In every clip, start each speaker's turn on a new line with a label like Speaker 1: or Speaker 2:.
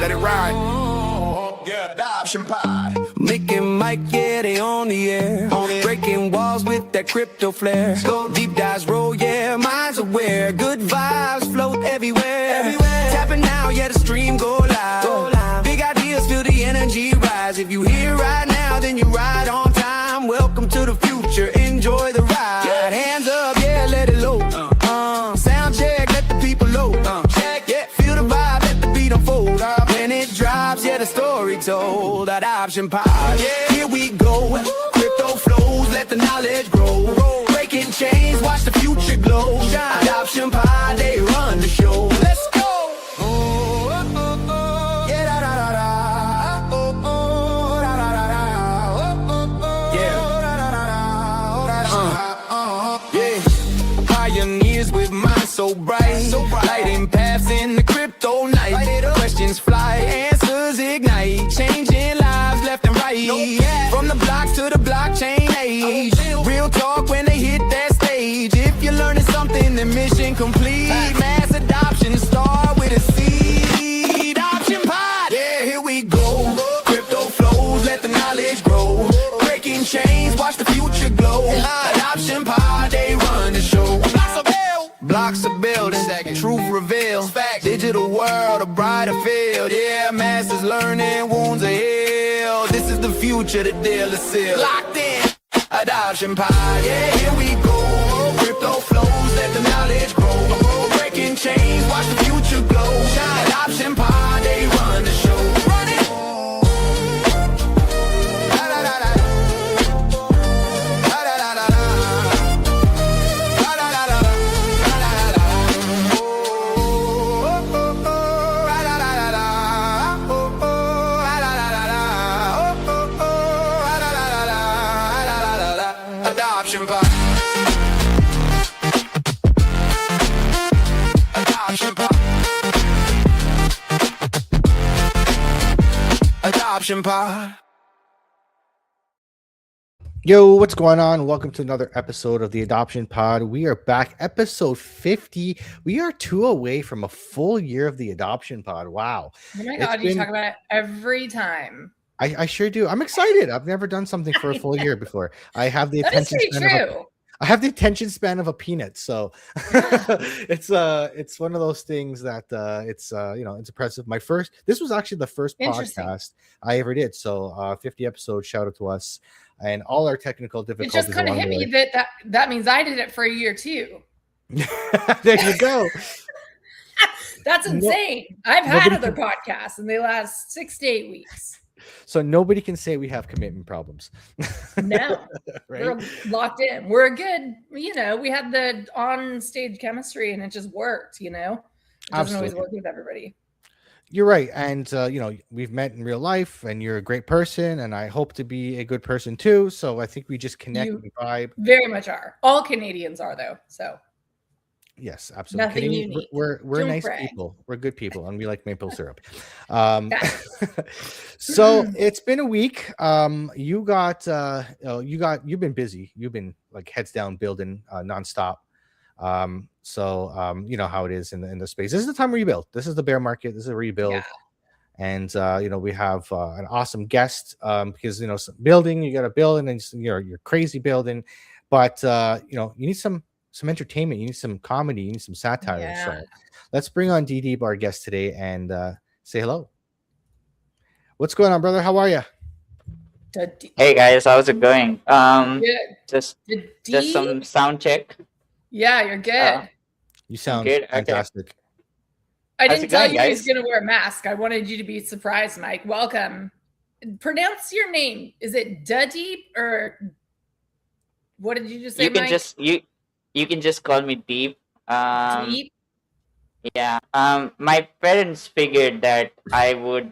Speaker 1: Let it ride. Yeah, Adoption Pod.
Speaker 2: Mick and Mike, yeah, they on the air. Breaking walls with that crypto flair. Deep dives roll, yeah, minds aware. Good vibes float everywhere. Tapping now, yeah, the stream go live. Big ideas, feel the energy rise. If you here right now, then you ride on time. Welcome to the future, enjoy the ride. Hands up, yeah, let it load. Sound check, let the people load. Check, yeah, feel the vibe, let the beat unfold. When it drops, yeah, the story told. Adoption Pod, yeah, here we go. Crypto flows, let the knowledge grow. Breaking chains, watch the future glow. Adoption Pod, they run the show. Let's go. Yeah, da da da da. Da da da da. Yeah. Yeah. Pioneers with minds so bright, lighting paths in the crypto night. Questions fly, answers ignite, changing lives left and right. From the blocks to the blockchain age, real talk when they hit that stage. If you're learning something, then mission complete. Mass adoption start with a seed. Adoption Pod, yeah, here we go. Crypto flows, let the knowledge grow. Breaking chains, watch the future glow. Adoption Pod, they run the show. Blocks are building, truth revealed. Digital world, a brighter field. Yeah, masters learning, wounds are healed. This is the future, the deal is sealed. Locked in, Adoption Pod, yeah, here we go. Crypto flows, let the knowledge grow. Breaking chains, watch the future glow. Adoption Pod, they run the show. Run it. Adoption Pod. Adoption Pod. Adoption Pod.
Speaker 3: Yo, what's going on? Welcome to another episode of the Adoption Pod. We are back, episode 50. We are 2 away from a full year of the Adoption Pod. Wow.
Speaker 4: Oh my God, you talk about it every time.
Speaker 3: I sure do. I'm excited. I've never done something for a full year before. I have the attention span I have the attention span of a peanut, so it's one of those things that it's impressive. This was actually the first podcast I ever did, so 50 episodes. Shout out to us and all our technical difficulties.
Speaker 4: It just kind of hit me that means I did it for a year too.
Speaker 3: There you go.
Speaker 4: That's insane. I've had other podcasts and they last 6 to 8 weeks.
Speaker 3: So nobody can say we have commitment problems.
Speaker 4: No,
Speaker 3: right?
Speaker 4: We're locked in. We're good. We had the on-stage chemistry and it just worked, It doesn't always work with everybody.
Speaker 3: You're right. And, we've met in real life and you're a great person and I hope to be a good person too. So I think we just connect and vibe.
Speaker 4: Very much are. All Canadians are though. So.
Speaker 3: Yes, absolutely.
Speaker 4: Nothing unique.
Speaker 3: We're nice people. We're good people, and we like maple syrup. So it's been a week. You've been busy. You've been like heads down building nonstop. You know how it is in the space. This is the time where you build. This is the bear market. This is a rebuild. Yeah. And we have an awesome guest because building, you got to build, and you're crazy building, but you need some entertainment, you need some comedy, you need some satire. Yeah. So let's bring on DeDeep, our guest today, and say hello. What's going on, brother? How are you?
Speaker 5: Hey guys, how's it going?
Speaker 4: Good.
Speaker 5: Just some sound check.
Speaker 4: Yeah, you're good.
Speaker 3: You sound
Speaker 5: good.
Speaker 3: fantastic.
Speaker 5: Okay.
Speaker 4: I didn't tell you he was gonna wear a mask. I wanted you to be surprised, Mike. Welcome. Pronounce your name. Is it DeDeep or what did you just say?
Speaker 5: You can just call me Deep.
Speaker 4: Deep?
Speaker 5: Yeah. My parents figured that I would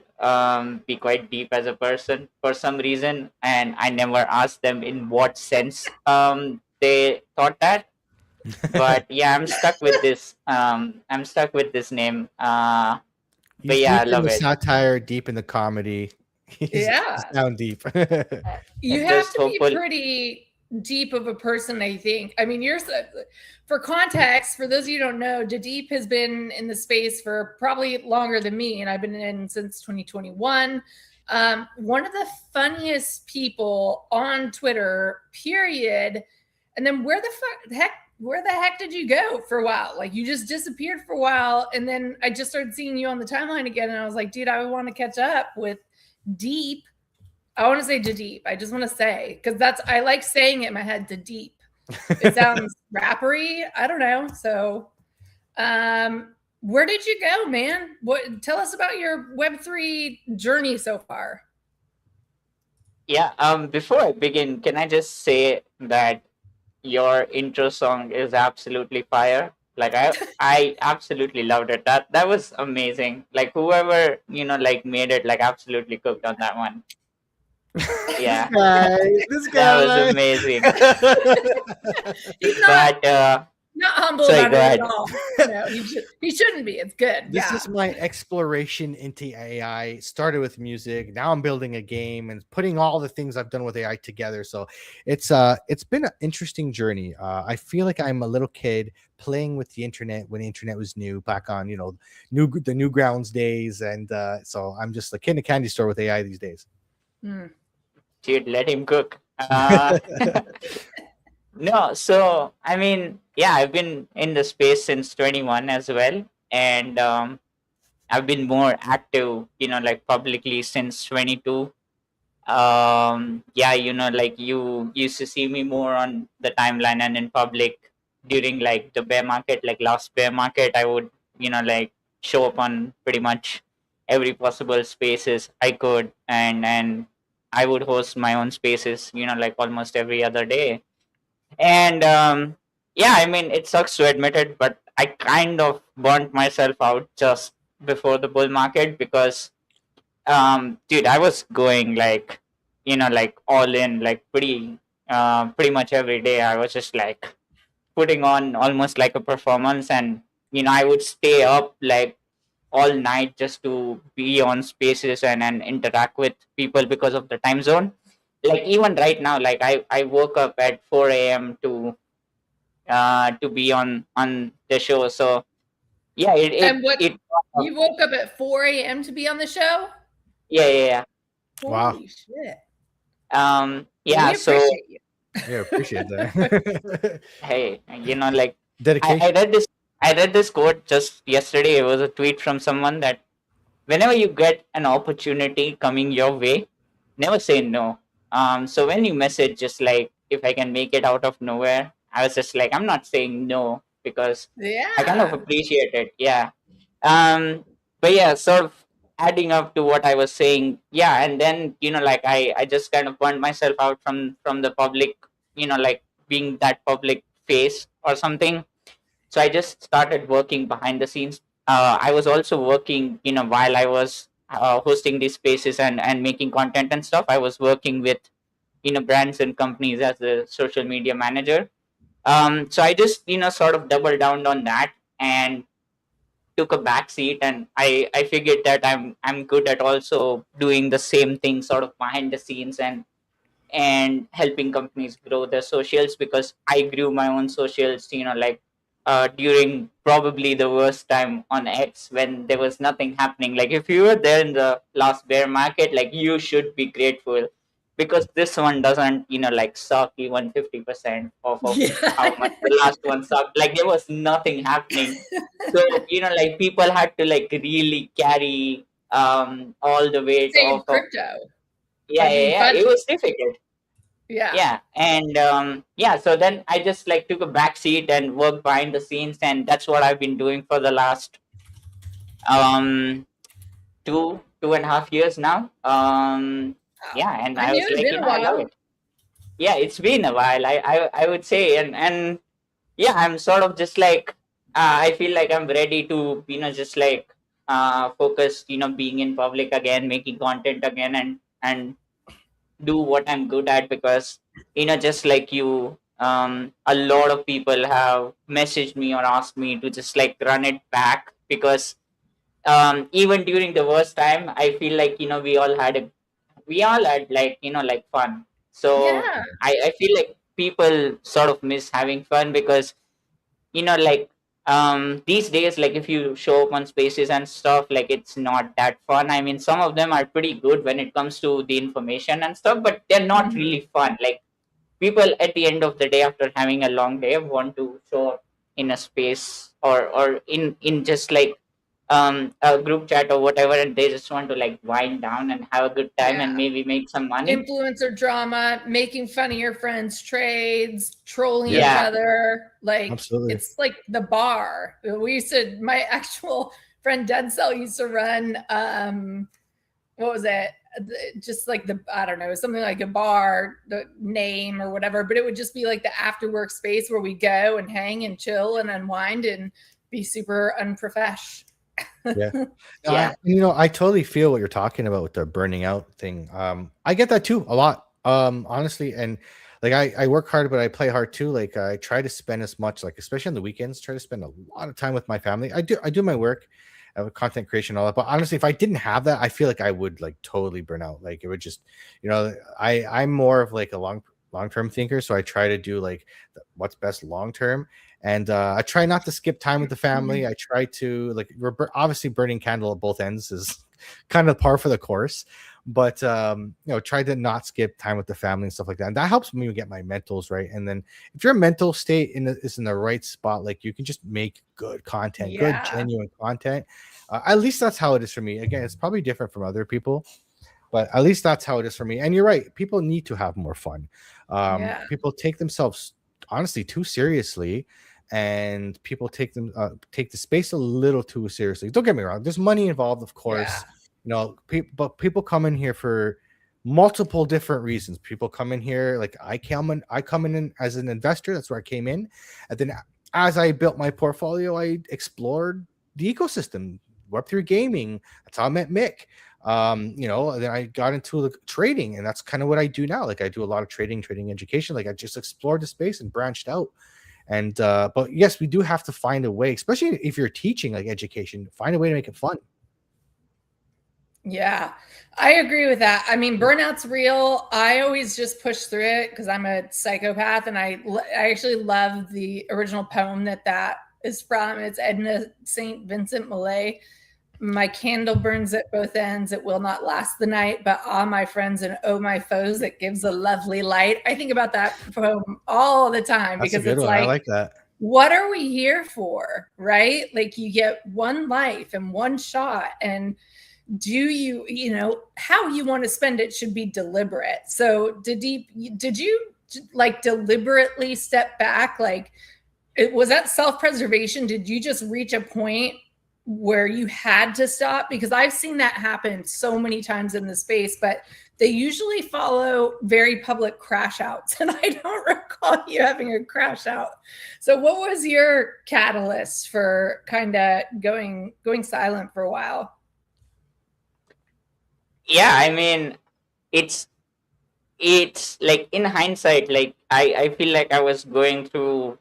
Speaker 5: be quite deep as a person for some reason, and I never asked them in what sense they thought that. But yeah, I'm stuck with this. I'm stuck with this name. But yeah, I love it.
Speaker 3: Satire, deep in the comedy.
Speaker 4: Yeah.
Speaker 3: Sound deep.
Speaker 4: You have to be pretty deep of a person, I think. I mean, for context, for those of you who don't know, DeDeep has been in the space for probably longer than me, and I've been in since 2021. One of the funniest people on Twitter, period. And then where the heck did you go for a while? Like, you just disappeared for a while, and then I just started seeing you on the timeline again, and I was like, dude, I want to catch up with Deep. I want to say DeDeep. I just want to say, because I like saying it in my head, DeDeep. It sounds rappery. I don't know. So, where did you go, man? Tell us about your Web3 journey so far.
Speaker 5: Yeah. Before I begin, can I just say that your intro song is absolutely fire. Like I absolutely loved it. That was amazing. Like whoever like made it, like absolutely cooked on that one. Yeah,
Speaker 3: This guy.
Speaker 5: that was amazing.
Speaker 4: He's
Speaker 5: But
Speaker 4: not humble
Speaker 5: sorry,
Speaker 4: about
Speaker 5: go
Speaker 4: it
Speaker 5: ahead.
Speaker 4: at all. No, he shouldn't be. It's good.
Speaker 3: This
Speaker 4: Yeah.
Speaker 3: is my exploration into AI. Started with music. Now I'm building a game and putting all the things I've done with AI together. So it's been an interesting journey. I feel like I'm a little kid playing with the internet when the internet was new, back on the Newgrounds days, and so I'm just a kid in a candy store with AI these days.
Speaker 5: Dude, let him cook. No, so I mean, yeah, I've been in the space since 21 as well, and I've been more active, like publicly since 22. Yeah, like you used to see me more on the timeline and in public during like the bear market, like last bear market. I would, like show up on pretty much every possible spaces I could, and I would host my own spaces, like almost every other day. And yeah, I mean, it sucks to admit it, but I kind of burnt myself out just before the bull market because, dude, I was going like, like all in, like pretty much every day. I was just like putting on almost like a performance, and I would stay up like all night just to be on spaces and interact with people because of the time zone. Like even right now, like I woke up at 4 a.m. To be on the show. So yeah,
Speaker 4: And you woke up at 4 a.m. to be on the show?
Speaker 5: Yeah.
Speaker 3: Wow.
Speaker 4: Holy shit.
Speaker 5: Yeah,
Speaker 4: we appreciate you.
Speaker 3: Yeah, appreciate that.
Speaker 5: Hey, like
Speaker 3: Dedication.
Speaker 5: I read this quote just yesterday. It was a tweet from someone that whenever you get an opportunity coming your way, never say no. So when you message just like if I can make it out of nowhere, I was just like, I'm not saying no because I kind of
Speaker 4: Yeah.
Speaker 5: appreciate it. Yeah. But yeah, sort of adding up to what I was saying. Yeah, and then like I just kind of burned myself out from the public, like being that public face or something. So I just started working behind the scenes. I was also working, while I was hosting these spaces and making content and stuff. I was working with brands and companies as a social media manager. So I just sort of doubled down on that and took a back seat, and I figured that I'm good at also doing the same thing sort of behind the scenes and helping companies grow their socials because I grew my own socials, like during probably the worst time on X when there was nothing happening. Like if you were there in the last bear market, like you should be grateful because this one doesn't, like suck even 50% of how much the last one sucked. Like there was nothing happening. So, like people had to like really carry all the weight
Speaker 4: Save
Speaker 5: of
Speaker 4: crypto.
Speaker 5: yeah, it was difficult.
Speaker 4: Yeah.
Speaker 5: And so then I just like took a back seat and worked behind the scenes, and that's what I've been doing for the last um 2.5 years now. Yeah, and I
Speaker 4: knew
Speaker 5: was
Speaker 4: it had
Speaker 5: like,
Speaker 4: been a
Speaker 5: I love
Speaker 4: while.
Speaker 5: it. Yeah, it's been a while. I would say, and yeah, I'm sort of just like I feel like I'm ready to just like focus being in public again, making content again, and do what I'm good at because just like you, a lot of people have messaged me or asked me to just like run it back because even during the worst time, I feel like we all had like like fun. So
Speaker 4: Yeah.
Speaker 5: I feel like people sort of miss having fun, because like these days, like if you show up on spaces and stuff, like it's not that fun. I mean, some of them are pretty good when it comes to the information and stuff, but they're not
Speaker 4: Mhm.
Speaker 5: really fun. Like people at the end of the day, after having a long day, want to show up in a space, or in just like a group chat or whatever, and they just want to like wind down and have a good time and
Speaker 4: Yeah.
Speaker 5: maybe make some money.
Speaker 4: Influencer drama, making fun of your friends' trades, trolling each
Speaker 5: Yeah.
Speaker 4: other. Like
Speaker 3: Absolutely.
Speaker 4: it's like the bar. We used to, my actual friend Dencel used to run what was it? Just like the, I don't know, something like a bar, the name or whatever, but it would just be like the after work space where we go and hang and chill and unwind and be super unprofesh.
Speaker 3: Yeah. No,
Speaker 5: Yeah.
Speaker 3: I totally feel what you're talking about with the burning out thing. I get that too a lot. Honestly, and like I work hard, but I play hard too. Like I try to spend as much, like especially on the weekends, try to spend a lot of time with my family. I do my work, content creation, all that. But honestly, if I didn't have that, I feel like I would like totally burn out. Like it would just, I'm more of like a long-term thinker, so I try to do like what's best long term. And I try not to skip time with the family. I try to like obviously burning candle at both ends is kind of par for the course, but try to not skip time with the family and stuff like that. And that helps me get my mentals right. And then if your mental state is in the right spot, like you can just make good content, good
Speaker 4: Yeah.
Speaker 3: genuine content. At least that's how it is for me. Again, it's probably different from other people, but at least that's how it is for me. And you're right, people need to have more fun.
Speaker 4: Yeah.
Speaker 3: People take themselves honestly too seriously, and people take the space a little too seriously. Don't get me wrong, there's money involved, of course. But people come in here for multiple different reasons. People come in here like I come in as an investor. That's where I came in, and then as I built my portfolio, I explored the ecosystem, Web3 gaming. That's how I met Mick. Then I got into the trading, and that's kind of what I do now. Like I do a lot of trading education. Like I just explored the space and branched out. And but yes, we do have to find a way, especially if you're teaching like education, find a way to make it fun.
Speaker 4: Yeah, I agree with that. I mean, burnout's real. I always just push through it because I'm a psychopath, and I actually love the original poem that is from. It's Edna St. Vincent Millay. My candle burns at both ends. It will not last the night, but ah, my friends and oh, my foes, it gives a lovely light. I think about that poem all the time.
Speaker 3: That's
Speaker 4: because
Speaker 3: a good
Speaker 4: it's
Speaker 3: one. I like that.
Speaker 4: What are we here for? Right? Like you get one life and one shot, and do you how you want to spend it should be deliberate. So did you like deliberately step back? Like was that self-preservation? Did you just reach a point where you had to stop? Because I've seen that happen so many times in the space, but they usually follow very public crash outs, and I don't recall you having a crash out. So what was your catalyst for kind of going silent for a while?
Speaker 5: Yeah, I mean, it's like in hindsight, like I feel like I was going through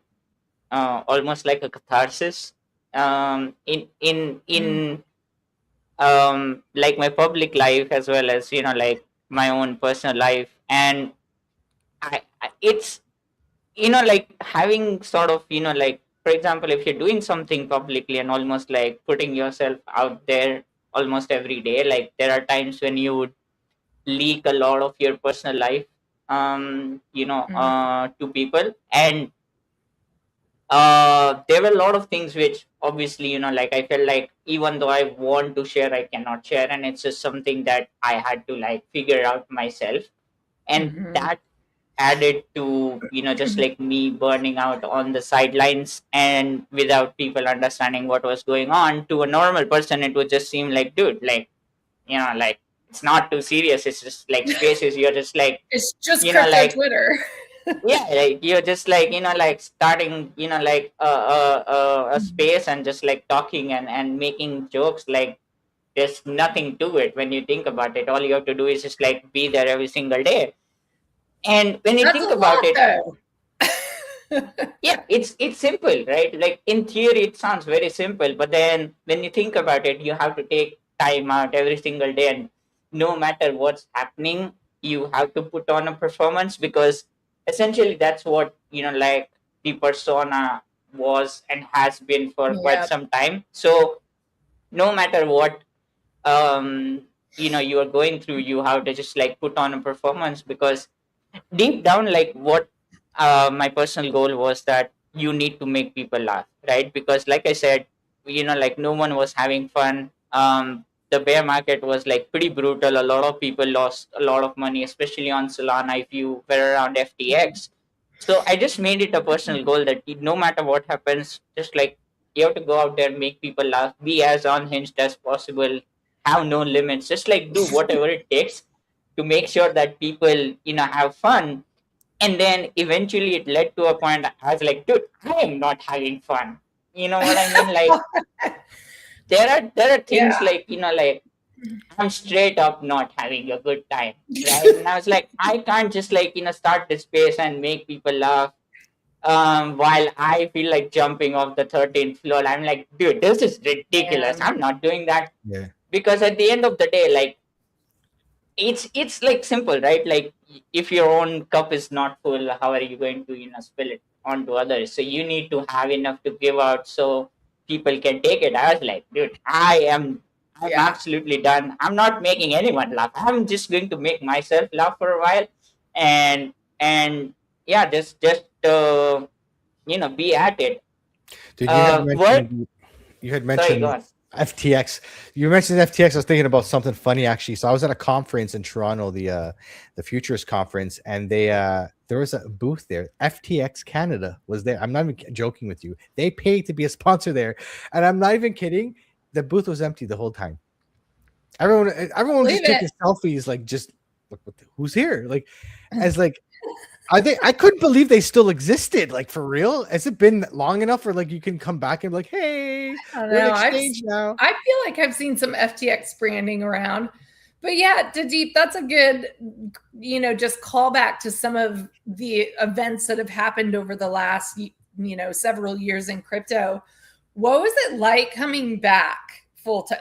Speaker 5: almost like a catharsis in like my public life, as well as like my own personal life. And it's like having sort of like, for example, if you're doing something publicly and almost like putting yourself out there almost every day, like there are times when you would leak a lot of your personal life to people. And there were a lot of things which obviously like I felt like even though I want to share, I cannot share, and it's just something that I had to like figure out myself. And that added to just like me burning out on the sidelines, and without people understanding what was going on. To a normal person, it would just seem like, dude, like like it's not too serious, it's just like spaces. You're just like
Speaker 4: it's just crypto
Speaker 5: like
Speaker 4: Twitter.
Speaker 5: yeah, like you're just like like starting like a space and just like talking and making jokes. Like there's nothing to it when you think about it. All you have to do is just like be there every single day. And when you
Speaker 4: That's
Speaker 5: think
Speaker 4: a
Speaker 5: about
Speaker 4: lot,
Speaker 5: it,
Speaker 4: though.
Speaker 5: yeah, it's simple, right? Like in theory it sounds very simple, but then when you think about it, you have to take time out every single day, and no matter what's happening, you have to put on a performance. Because essentially that's what like the persona was and has been for quite
Speaker 4: Yeah.
Speaker 5: some time. So no matter what you are going through, you have to just like put on a performance, because deep down, like what my personal goal was that you need to make people laugh, right? Because like I said, like no one was having fun. The bear market was like pretty brutal. A lot of people lost a lot of money, especially on Solana if you were around FTX. So I just made it a personal goal that no matter what happens, just like you have to go out there, make people laugh, be as unhinged as possible, have no limits, just like do whatever it takes to make sure that people have fun. And then eventually it led to a point I was like, dude, I am not having fun. You know what I mean? Like there are things
Speaker 4: Yeah.
Speaker 5: like like I'm straight up not having a good time, right? And I was like, I can't just like start this space and make people laugh while I feel like jumping off the 13th floor. I'm like, dude, this is ridiculous.
Speaker 4: Man.
Speaker 5: I'm not doing that.
Speaker 3: Yeah.
Speaker 5: Because at the end of the day, like it's like simple, right? Like if your own cup is not full, how are you going to spill it onto others? So you need to have enough to give out so people can take it. I was like, dude, I'm
Speaker 4: Yeah.
Speaker 5: absolutely done. I'm not making anyone laugh. I'm just going to make myself laugh for a while, and yeah, just be at it.
Speaker 3: Dude, you had
Speaker 5: What?
Speaker 3: mentioned you had
Speaker 5: Sorry, go
Speaker 3: mentioned
Speaker 5: on.
Speaker 3: FTX. You mentioned FTX. I was thinking about something funny actually. So I was at a conference in Toronto, the Futures conference, and there was a booth there. FTX Canada was there. I'm not even joking with you. They paid to be a sponsor there, and I'm not even kidding. The booth was empty the whole time. Everyone was
Speaker 4: Believe
Speaker 3: just taking
Speaker 4: it.
Speaker 3: selfies, like just look who's here, like as like I couldn't believe they still existed. Like for real, has it been long enough where like you can come back and be like, hey,
Speaker 4: I don't
Speaker 3: we're an
Speaker 4: know.
Speaker 3: exchange now?
Speaker 4: I feel like I've seen some FTX branding around. But yeah, DeDeep, that's a good, just callback to some of the events that have happened over the last, several years in crypto. What was it like coming back full time,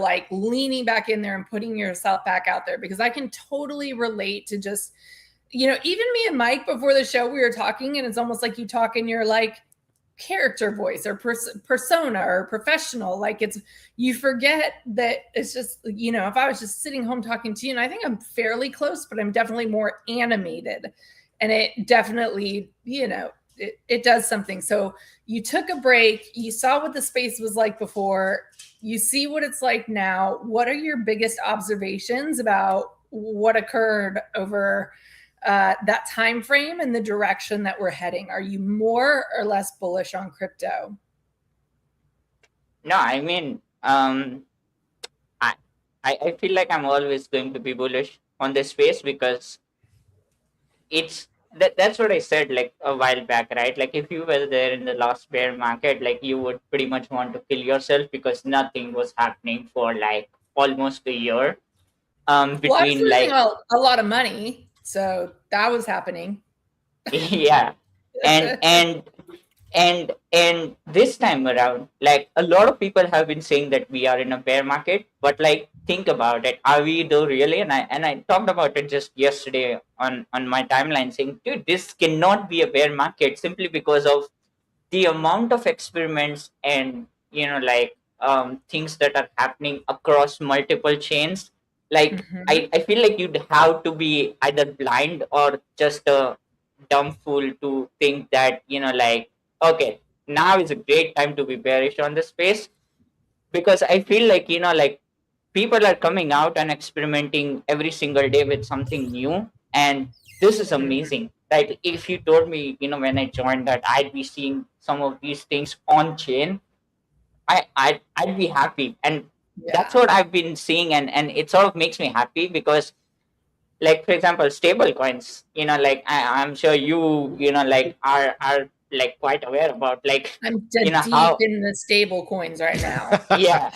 Speaker 4: like leaning back in there and putting yourself back out there? Because I can totally relate to just, even me and Mike before the show, we were talking, and it's almost like you talk in your like character voice or persona or professional. Like you forget that it's just, if I was just sitting home talking to you, and I think I'm fairly close, but I'm definitely more animated, and it definitely, it does something. So you took a break, you saw what the space was like before, you see what it's like now. What are your biggest observations about what occurred over that time frame and the direction that we're heading? Are you more or less bullish on crypto?
Speaker 5: No, I mean, I, I feel like I'm always going to be bullish on this space, because that's what I said like a while back, right? Like if you were there in the last bear market, like you would pretty much want to kill yourself, because nothing was happening for like almost a year.
Speaker 4: Well, I was
Speaker 5: Between
Speaker 4: losing
Speaker 5: like
Speaker 4: a lot of money, so that was happening.
Speaker 5: yeah, and and and this time around, like a lot of people have been saying that we are in a bear market, but like think about it, are we though really? And I talked about it just yesterday on my timeline, saying, dude, this cannot be a bear market, simply because of the amount of experiments and like things that are happening across multiple chains. Like
Speaker 4: Mhm.
Speaker 5: I feel like you'd have to be either blind or just a dumb fool to think that like, okay, now is a great time to be bearish on the space. Because I feel like like people are coming out and experimenting every single day with something new, and this is amazing, right? If you told me when I joined that I'd be seeing some of these things on chain, I'd be happy. And that's
Speaker 4: Yeah.
Speaker 5: what I've been seeing, and it sort of makes me happy, because like for example stable coins, like I'm sure like are like quite aware about, like
Speaker 4: I'm deep
Speaker 5: how.
Speaker 4: in the stable coins right now.
Speaker 5: Yeah,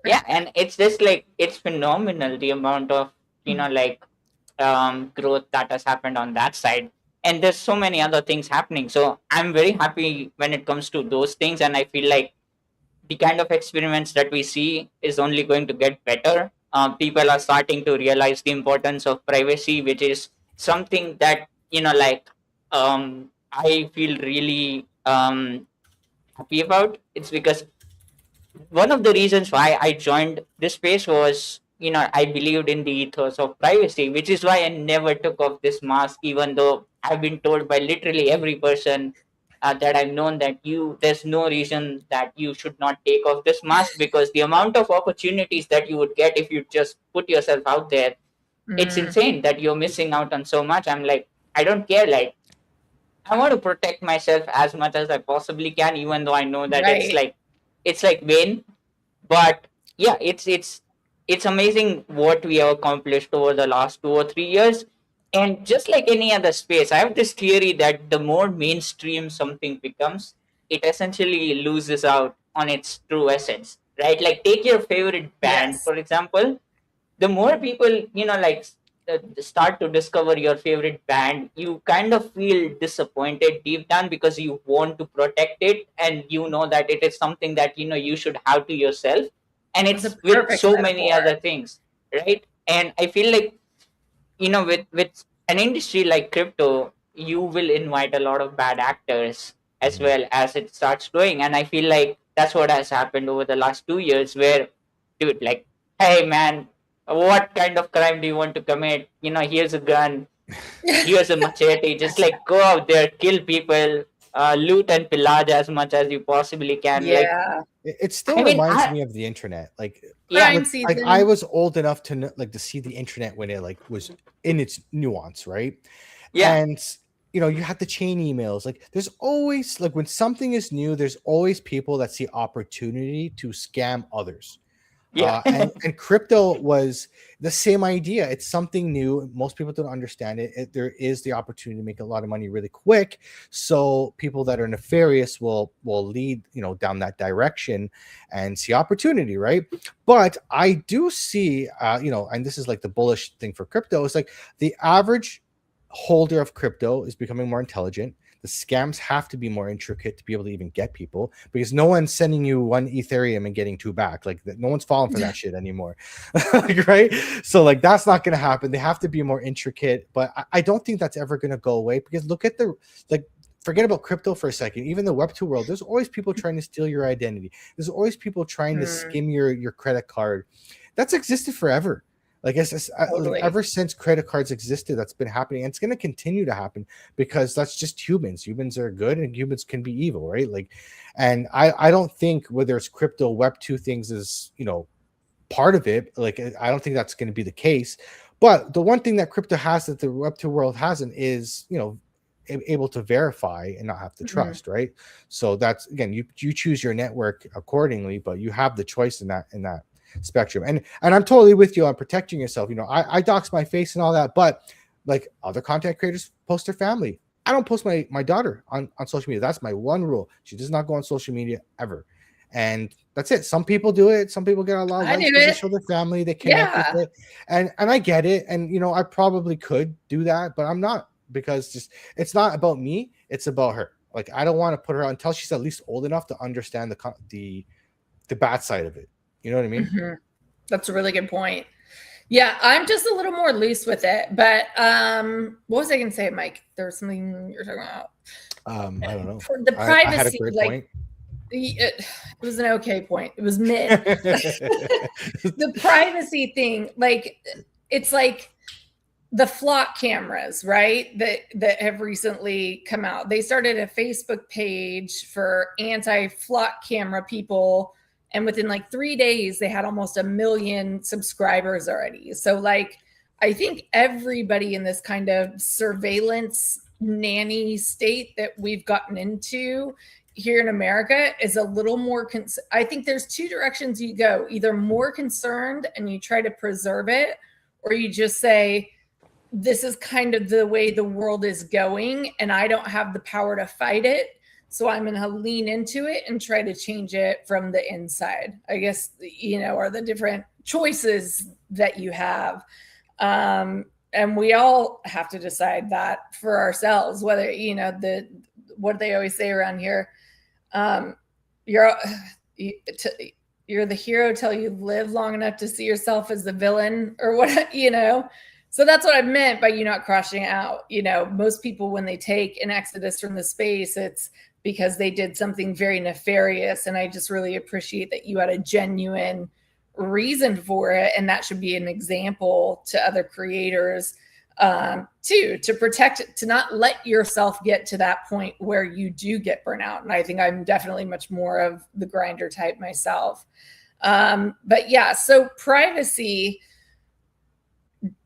Speaker 5: yeah, and it's just like it's phenomenal the amount of like growth that has happened on that side. And there's so many other things happening, so I'm very happy when it comes to those things. And I feel like the kind of experiments that we see is only going to get better. People are starting to realize the importance of privacy, which is something that like I feel really happy about. It's because one of the reasons why I joined this space was, I believed in the ethos of privacy, which is why I never took off this mask, even though I've been told by literally every person that I've known that there's no reason that you should not take off this mask, because the amount of opportunities that you would get if you just put yourself out there, it's
Speaker 4: Mm,
Speaker 5: insane that you're missing out on so much. I'm like, I don't care. Like, I want to protect myself as much as I possibly can, even though I know that
Speaker 4: right.
Speaker 5: it's like vain. But yeah, it's amazing what we have accomplished over the last 2 or 3 years. And just like any other space, I have this theory that the more mainstream something becomes, it essentially loses out on its true essence, right? Like, take your favorite band,
Speaker 4: Yes.
Speaker 5: for example. The more people, start to discover your favorite band, you kind of feel disappointed deep down, because you want to protect it, and you know that it is something that you should have to yourself. And
Speaker 4: That's a
Speaker 5: it's with
Speaker 4: perfect
Speaker 5: so many
Speaker 4: metaphor.
Speaker 5: other things, right? And I feel like, with an industry like crypto, you will invite a lot of bad actors as
Speaker 3: Mhm.
Speaker 5: well as it starts growing. And I feel like that's what has happened over the last 2 years, where, dude, like, hey man, what kind of crime do you want to commit? Here's a gun, here's a machete, just like go out there, kill people, loot and pillage as much as you possibly can. Like,
Speaker 4: Yeah.
Speaker 3: It still
Speaker 5: I mean,
Speaker 3: reminds me of the internet. Like,
Speaker 5: yeah,
Speaker 4: Crime
Speaker 3: like I
Speaker 4: season.
Speaker 3: was old enough to like to see the internet when it like was in its nuance, right?
Speaker 5: yeah,
Speaker 3: And you had the chain emails. Like, there's always like when something is new, there's always people that see opportunity to scam others.
Speaker 5: yeah.
Speaker 3: And crypto was the same idea. It's something new. Most people don't understand it. There is the opportunity to make a lot of money really quick. So people that are nefarious will lead down that direction and see opportunity, right? But I do see, and this is like the bullish thing for crypto is like the average holder of crypto is becoming more intelligent. The scams have to be more intricate to be able to even get people, because no one's sending you one Ethereum and getting two back. Like, no one's falling for that shit anymore. Like, right? So like that's not going to happen. They have to be more intricate, but I don't think that's ever going to go away, because look at the like forget about crypto for a second. Even the Web2 world, there's always people trying to steal your identity. There's always people trying to
Speaker 4: Mm,
Speaker 3: skim your credit card. That's existed forever. Like, like
Speaker 4: totally.
Speaker 3: ever since credit cards existed, that's been happening, and it's going to continue to happen, because that's just humans. Humans are good, and humans can be evil, right? Like, and I don't think whether it's crypto Web2 things is part of it. Like, I don't think that's going to be the case. But the one thing that crypto has that the Web2 world hasn't is able to verify and not have to
Speaker 4: Mhm.
Speaker 3: trust, right? So that's, again, you choose your network accordingly, but you have the choice in that spectrum. And I'm totally with you on protecting yourself. I dox my face and all that, but like other content creators post their family. I don't post my daughter on social media. That's my one rule. She does not go on social media ever. And that's it. Some people do it. Some people get a lot of
Speaker 4: I do
Speaker 3: likes because they
Speaker 4: it.
Speaker 3: show their family, they connect with
Speaker 4: Yeah.
Speaker 3: it. And I get it. And I probably could do that, but I'm not, because just it's not about me, it's about her. Like, I don't want to put her until she's at least old enough to understand the bad side of it. You know what I mean?
Speaker 4: Mhm. That's a really good point. Yeah, I'm just a little more loose with it. But what was I going to say, Mike? There was something you were talking about.
Speaker 3: I don't know.
Speaker 4: For the
Speaker 3: I had a
Speaker 4: privacy,
Speaker 3: great
Speaker 4: like
Speaker 3: point.
Speaker 4: it was an okay point. It was mid. The privacy thing, like it's like the flock cameras, right? That have recently come out. They started a Facebook page for anti-flock camera people, and within like 3 days, they had almost 1 million subscribers already. So, like, I think everybody in this kind of surveillance nanny state that we've gotten into here in America is a little more. I think there's two directions you go: either more concerned and you try to preserve it, or you just say, this is kind of the way the world is going and I don't have the power to fight it, so I'm going to lean into it and try to change it from the inside, I guess, are the different choices that you have. And we all have to decide that for ourselves, whether the what they always say around here, um you're you're the hero till you live long enough to see yourself as the villain, or what. So that's what I meant by you not crashing out. You know, most people, when they take an exodus from the space, it's because they did something very nefarious. And I just really appreciate that you had a genuine reason for it. And that should be an example to other creators too, to protect it, to not let yourself get to that point where you do get burnout. And I think I'm definitely much more of the grinder type myself. But yeah, so privacy,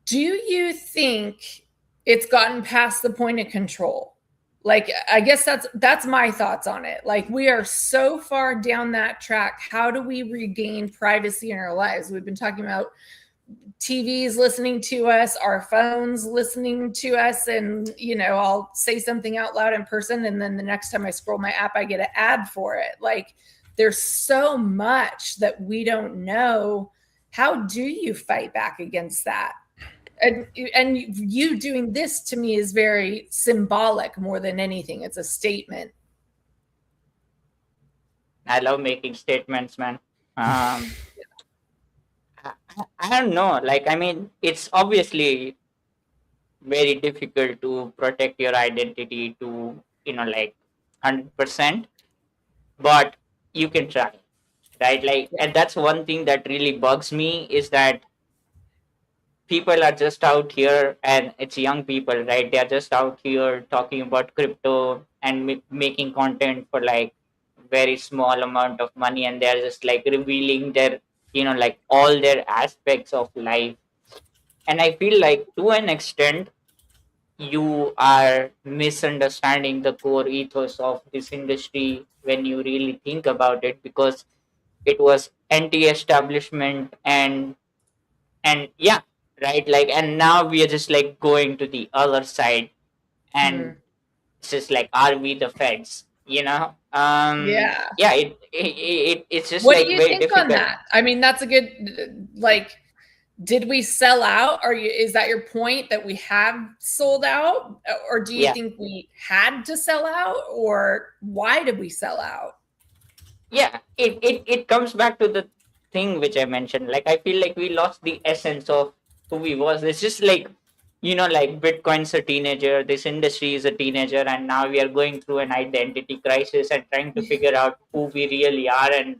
Speaker 4: do you think it's gotten past the point of control? Like, I guess that's my thoughts on it. Like, we are so far down that track. How do we regain privacy in our lives? We've been talking about TVs listening to us, our phones listening to us, and you know, I'll say something out loud in person, and then the next time I scroll my app, I get an ad for it. Like, there's so much that we don't know. How do you fight back against that? And you doing this to me is very symbolic more than anything. It's a statement.
Speaker 5: I love making statements, man. I don't know. Like, I mean, it's obviously very difficult to protect your identity to, like 100%, but you can try, right? Like, and that's one thing that really bugs me is that people are just out here, and it's young people, right? They're just out here talking about crypto and making content for like very small amount of money, and they're just like revealing their, like all their aspects of life. And I feel like to an extent, you are misunderstanding the core ethos of this industry when you really think about it, because it was anti-establishment and yeah, right, like, and now we are just like going to the other side, and it's just like, are we the feds,
Speaker 4: Yeah.
Speaker 5: yeah, it's just
Speaker 4: What
Speaker 5: like
Speaker 4: do you
Speaker 5: very
Speaker 4: think
Speaker 5: difficult.
Speaker 4: on that? I mean, that's a good, like, did we sell out? Is that your point, that we have sold out? Or do you
Speaker 5: Yeah,
Speaker 4: think we had to sell out? Or why did we sell out?
Speaker 5: yeah, it comes back to the thing which I mentioned. Like, I feel like we lost the essence of who we was. It's just like, like Bitcoin's a teenager, this industry is a teenager, and now we are going through an identity crisis and trying to figure out who we really are and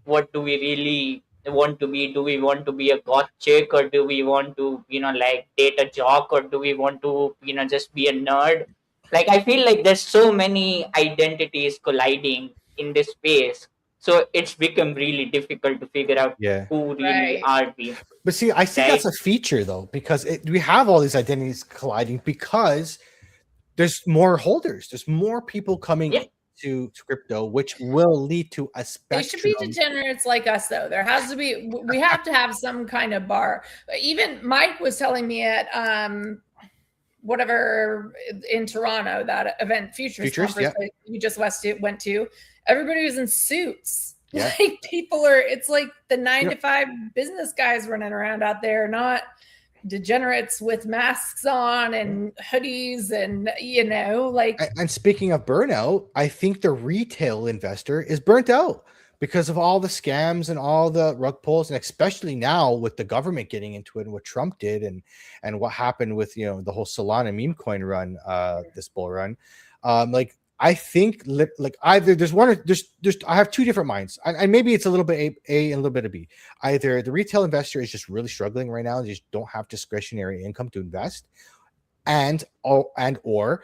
Speaker 5: what do we really want to be. Do we want to be a goth chick, or do we want to, like date a jock, or do we want to, just be a nerd? Like, I feel like there's so many identities colliding in this space, so it's become really difficult to figure out
Speaker 3: Yeah.
Speaker 5: who really
Speaker 4: Right.
Speaker 5: are we.
Speaker 3: But see, I think that's
Speaker 5: Right.
Speaker 3: a feature though, because we have all these identities colliding because there's more holders, there's more people coming
Speaker 5: Yeah.
Speaker 3: into crypto, which will lead to a
Speaker 4: They should be
Speaker 3: spectrum.
Speaker 4: degenerates like us, though. There has to be, we have to have some kind of bar. Even Mike was telling me at whatever in Toronto, that event, Futurist conference
Speaker 3: yeah.
Speaker 4: that you just went to, everybody was in suits.
Speaker 3: Yeah.
Speaker 4: Like, people are, it's like the 9 to 5 business guys running around out there, not degenerates with masks on and hoodies and, like.
Speaker 3: And speaking of burnout, I think the retail investor is burnt out because of all the scams and all the rug pulls, and especially now with the government getting into it and what Trump did and what happened with the whole Solana meme coin run, this bull run. Like, I think like either there's one or there's I have two different minds, and maybe it's a little bit A and a little bit of B. Either the retail investor is just really struggling right now and just don't have discretionary income to invest, or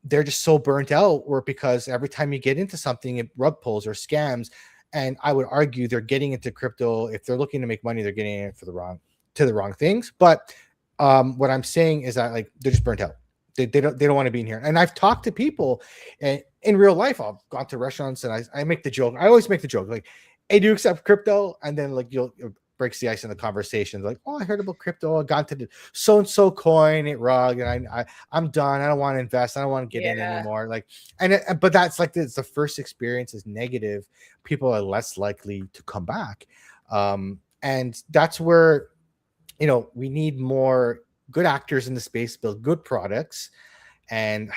Speaker 3: they're just so burnt out, or because every time you get into something, it rug pulls or scams. And I would argue they're getting into crypto, if they're looking to make money, they're getting in for the wrong things. But what I'm saying is that, like, they're just burnt out. They don't want to be in here. And I've talked to people in real life. I've gone to restaurants and I make the joke. I always make the joke, like, hey, do you accept crypto? And then like you'll breaks the ice in the conversation. Like, oh, I heard about crypto. I got to the so-and-so coin, it rug, and I'm done. I don't want to invest. I don't want to get in anymore. Like, but that's like, it's the first experience is negative. People are less likely to come back. And that's where, we need more good actors in the space, build good products, and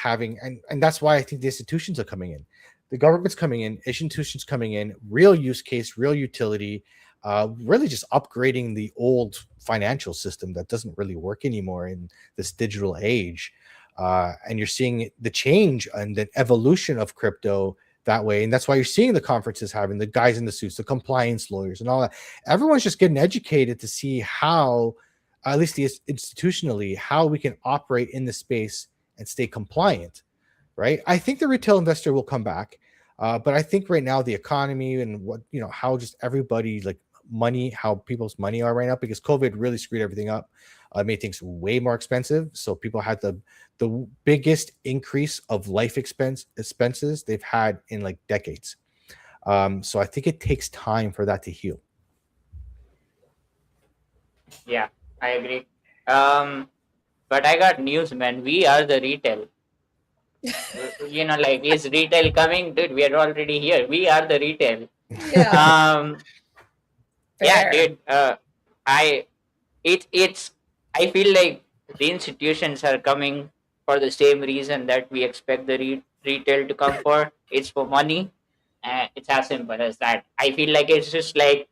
Speaker 3: that's why I think the institutions are coming in. The government's coming in, institutions coming in, real use case, real utility, really just upgrading the old financial system that doesn't really work anymore in this digital age. And you're seeing the change and the evolution of crypto that way. And that's why you're seeing the conferences having the guys in the suits, the compliance lawyers, and all that. Everyone's just getting educated to see how, at least institutionally, how we can operate in the space and stay compliant, right? I think the retail investor will come back. But I think right now the economy and what, how just everybody, like money, how people's money are right now, because COVID really screwed everything up, made things way more expensive. So people had the biggest increase of life expenses they've had in like decades. So I think it takes time for that to heal.
Speaker 5: Yeah, I agree. But I got news, man. We are the retail. Like, is retail coming? Dude, we are already here. We are the retail.
Speaker 4: Yeah.
Speaker 5: Yeah, dude. I feel like the institutions are coming for the same reason that we expect the retail to come for. It's for money. It's as simple as that. I feel like it's just like,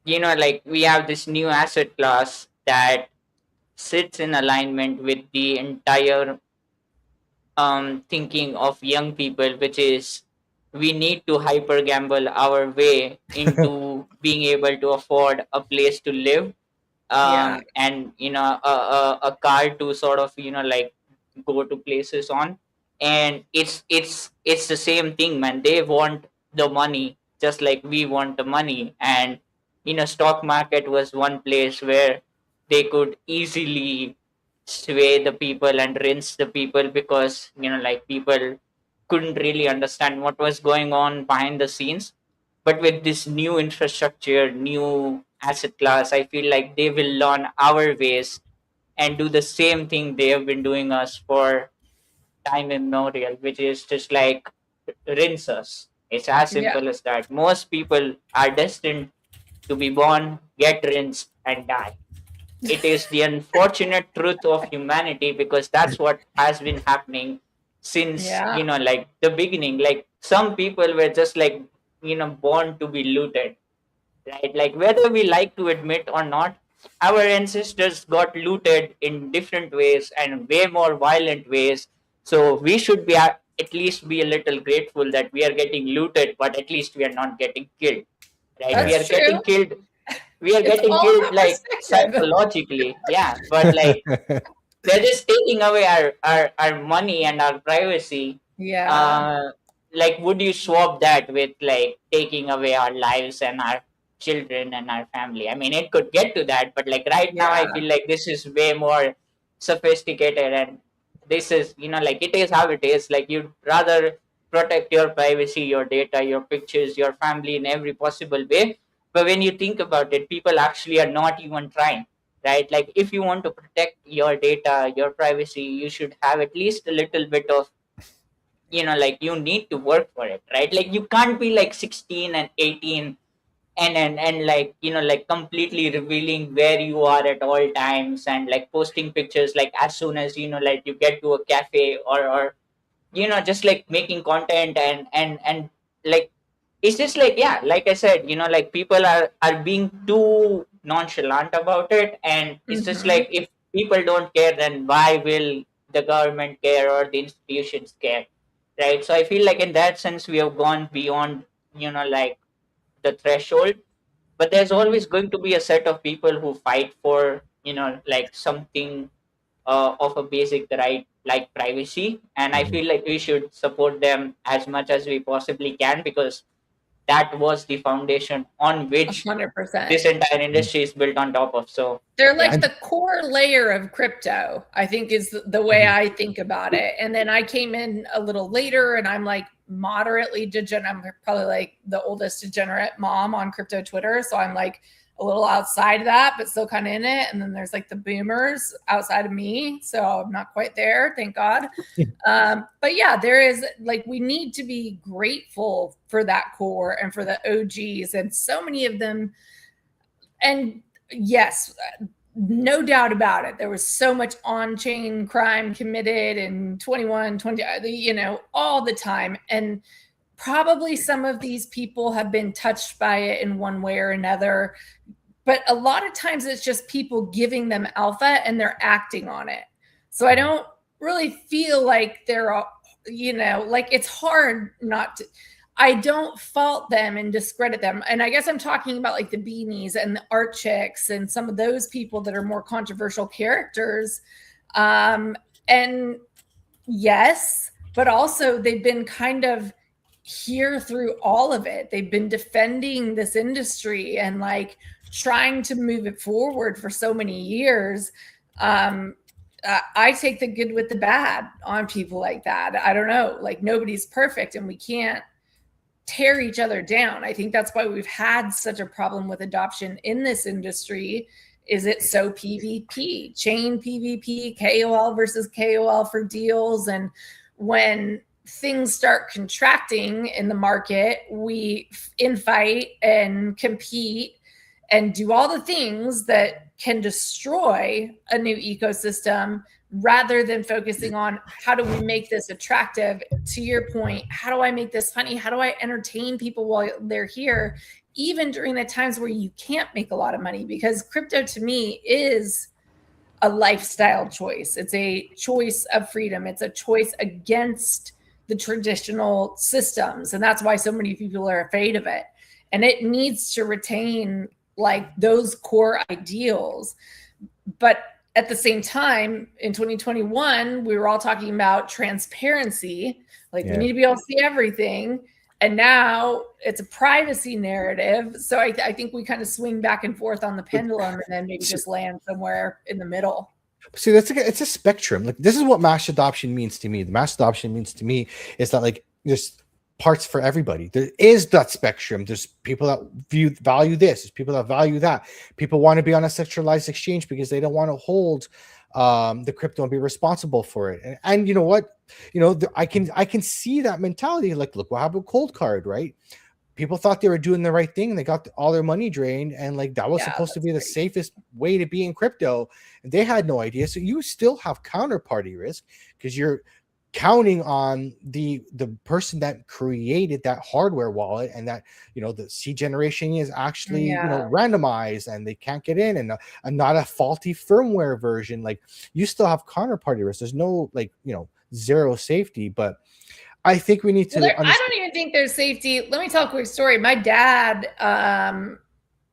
Speaker 5: like we have this new asset class that sits in alignment with the entire thinking of young people, which is we need to hyper gamble our way into being able to afford a place to live, and a car to sort of like go to places on. And it's the same thing, man. They want the money just like we want the money. And stock market was one place where they could easily sway the people and rinse the people, because like people couldn't really understand what was going on behind the scenes. But with this new infrastructure, new asset class, I feel like they will learn our ways and do the same thing they have been doing us for time immemorial, which is just like rinse us. It's as simple as that. Most people are destined to be born, get rinsed, and die. It is the unfortunate truth of humanity, because that's what has been happening since like the beginning. Like, some people were just like born to be looted, right? Like, whether we like to admit or not, our ancestors got looted in different ways and way more violent ways. So we should be at least be a little grateful that we are getting looted, but at least we are not getting killed, right?
Speaker 4: That's
Speaker 5: We are
Speaker 4: true.
Speaker 5: getting killed. We are
Speaker 4: It's
Speaker 5: getting
Speaker 4: all
Speaker 5: killed
Speaker 4: about
Speaker 5: like
Speaker 4: perspective.
Speaker 5: psychologically, yeah. But like, they're just taking away our money and our privacy. Like, would you swap that with like taking away our lives and our children and our family? I mean, it could get to that, but like right now I feel like this is way more sophisticated. And this is like, it is how it is. Like, you'd rather protect your privacy, your data, your pictures, your family in every possible way. But when you think about it, people actually are not even trying, right? Like, if you want to protect your data, your privacy, you should have at least a little bit of, like, you need to work for it, right? Like, you can't be like 16 and 18 and like like completely revealing where you are at all times, and like posting pictures like as soon as like you get to a cafe, or just like making content, and like, it's just like, yeah, like I said, like people are being too nonchalant about it. And it's just like, if people don't care, then why will the government care or the institutions care, right? So I feel like in that sense we have gone beyond like the threshold. But there's always going to be a set of people who fight for like something of a basic right, like privacy. And I feel like we should support them as much as we possibly can, because that was the foundation on which
Speaker 4: 100%.
Speaker 5: this entire industry is built on top of. So
Speaker 4: they're like the core layer of crypto, I think, is the way I think about it. And then I came in a little later, and I'm like moderately degenerate. I'm probably like the oldest degenerate mom on crypto Twitter. So I'm like a little outside of that, but still kind of in it. And then there's like the boomers outside of me. So I'm not quite there, thank God. But yeah, there is like, we need to be grateful for that core and for the OGs, and so many of them. And yes, no doubt about it, there was so much on-chain crime committed in 21, 20, all the time. And probably some of these people have been touched by it in one way or another, but a lot of times it's just people giving them alpha and they're acting on it. So I don't really feel like they're, you know, like it's hard not to. I don't fault them and discredit them. And I guess I'm talking about like the beanies and the art chicks and some of those people that are more controversial characters. And yes, but also they've been kind of here through all of it. They've been defending this industry and like trying to move it forward for so many years. I take the good with the bad on people like that. I don't know, like nobody's perfect and we can't tear each other down. I think that's why we've had such a problem with adoption in this industry. Is it so PvP, chain PvP, KOL versus KOL for deals? And when things start contracting in the market, we infight and compete and do all the things that can destroy a new ecosystem rather than focusing on how do we make this attractive. To your point, how do I make this funny? How do I entertain people while they're here, even during the times where you can't make a lot of money? Because crypto to me is a lifestyle choice. It's a choice of freedom. It's a choice against the traditional systems. And that's why so many people are afraid of it. And it needs to retain like those core ideals. But at the same time, in 2021, we were all talking about transparency. Like we need to be able to see everything. And now it's a privacy narrative. So I think we kind of swing back and forth on the pendulum and then maybe just land somewhere in the middle.
Speaker 3: See, it's a spectrum. Like this is what mass adoption means to me. The mass adoption means to me is that like there's parts for everybody. There is that spectrum. There's people that value this. There's people that value that. People want to be on a centralized exchange because they don't want to hold the crypto and be responsible for it. And you know what? You know, I can see that mentality. Like, look what happened with Cold Card, right? People thought they were doing the right thing and they got all their money drained, and like that was supposed to be the safest way to be in crypto, and they had no idea. So you still have counterparty risk because you're counting on the person that created that hardware wallet, and that, you know, the seed generation is actually you know, randomized and they can't get in, and not a faulty firmware version. Like you still have counterparty risk. There's no like, you know, zero safety. But I think we need to
Speaker 4: I don't even think there's safety. Let me tell a quick story. My dad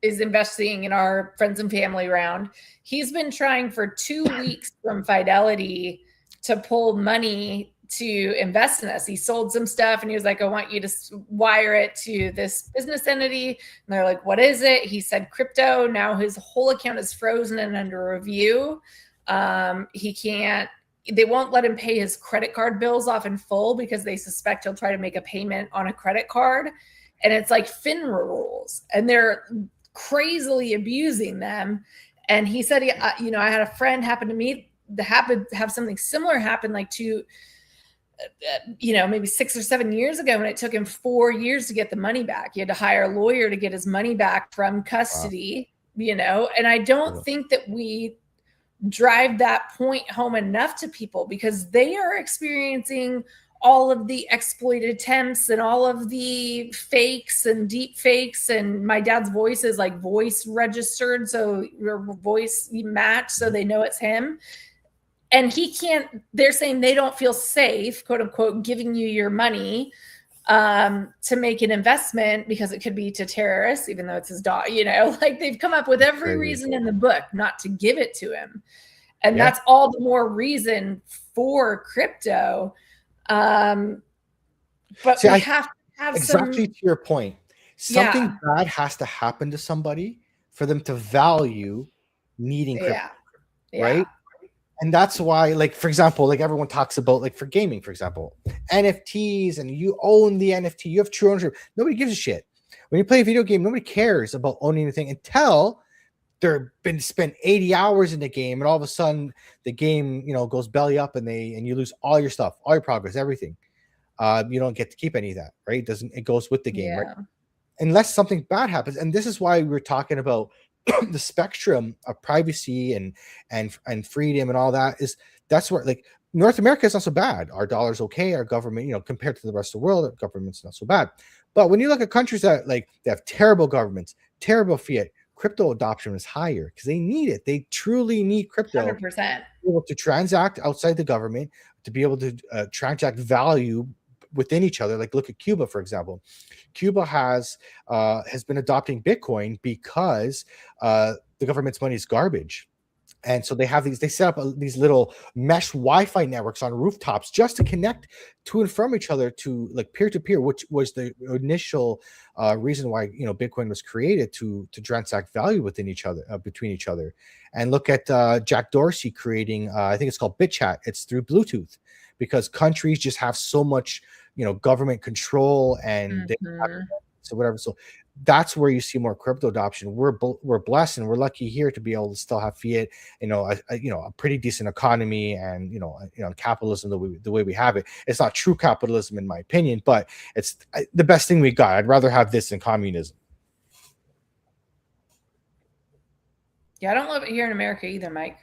Speaker 4: is investing in our friends and family round. He's been trying for 2 weeks from Fidelity to pull money to invest in us. He sold some stuff and he was like, I want you to wire it to this business entity. And they're like, what is it? He said crypto. Now his whole account is frozen and under review. They won't let him pay his credit card bills off in full because they suspect he'll try to make a payment on a credit card. And it's like FINRA rules and they're crazily abusing them. And he said, you know, I had a friend happen to have something similar happen like to, you know, maybe 6 or 7 years ago, and it took him 4 years to get the money back. He had to hire a lawyer to get his money back from custody, you know, and I don't think that we drive that point home enough to people because they are experiencing all of the exploited attempts and all of the fakes and deep fakes. And my dad's voice is like voice registered. So your voice match, so they know it's him. And they're saying they don't feel safe, quote unquote, giving you your money to make an investment because it could be to terrorists, even though it's his dog, you know, like they've come up with every reason in the book not to give it to him. And that's all the more reason for crypto. But see, we have to have
Speaker 3: exactly to your point. Something bad has to happen to somebody for them to value needing crypto, right? And that's why, like, for example, like everyone talks about, like for gaming, for example, NFTs, and you own the NFT, you have true ownership. Nobody gives a shit. When you play a video game, nobody cares about owning anything until they've been spent 80 hours in the game, and all of a sudden the game, you know, goes belly up, and you lose all your stuff, all your progress, everything. You don't get to keep any of that, right? It goes with the game, right? Unless something bad happens. And this is why we're talking about the spectrum of privacy and freedom and all that. That's where, like, North America is not so bad. Our dollar's okay. Our government, compared to the rest of the world, our government's not so bad. But when you look at countries that they have terrible governments, terrible fiat, crypto adoption is higher because they need it. They truly need crypto
Speaker 4: 100%.
Speaker 3: to be able to transact outside the government, to be able to transact value within each other. Like look at Cuba, for example. Cuba has been adopting Bitcoin because the government's money is garbage. And so they set up these little mesh Wi-Fi networks on rooftops just to connect to and from each other, to like peer-to-peer, which was the initial reason why Bitcoin was created, to transact value within each other, between each other. And look at Jack Dorsey creating, I think it's called BitChat. It's through Bluetooth, because countries just have so much government control and so whatever. So that's where you see more crypto adoption. We're blessed and we're lucky here to be able to still have fiat, a pretty decent economy, and capitalism the way we have it. It's not true capitalism in my opinion, but it's the best thing we got. I'd rather have this than communism.
Speaker 4: Yeah, I don't love it here in America either, Mike.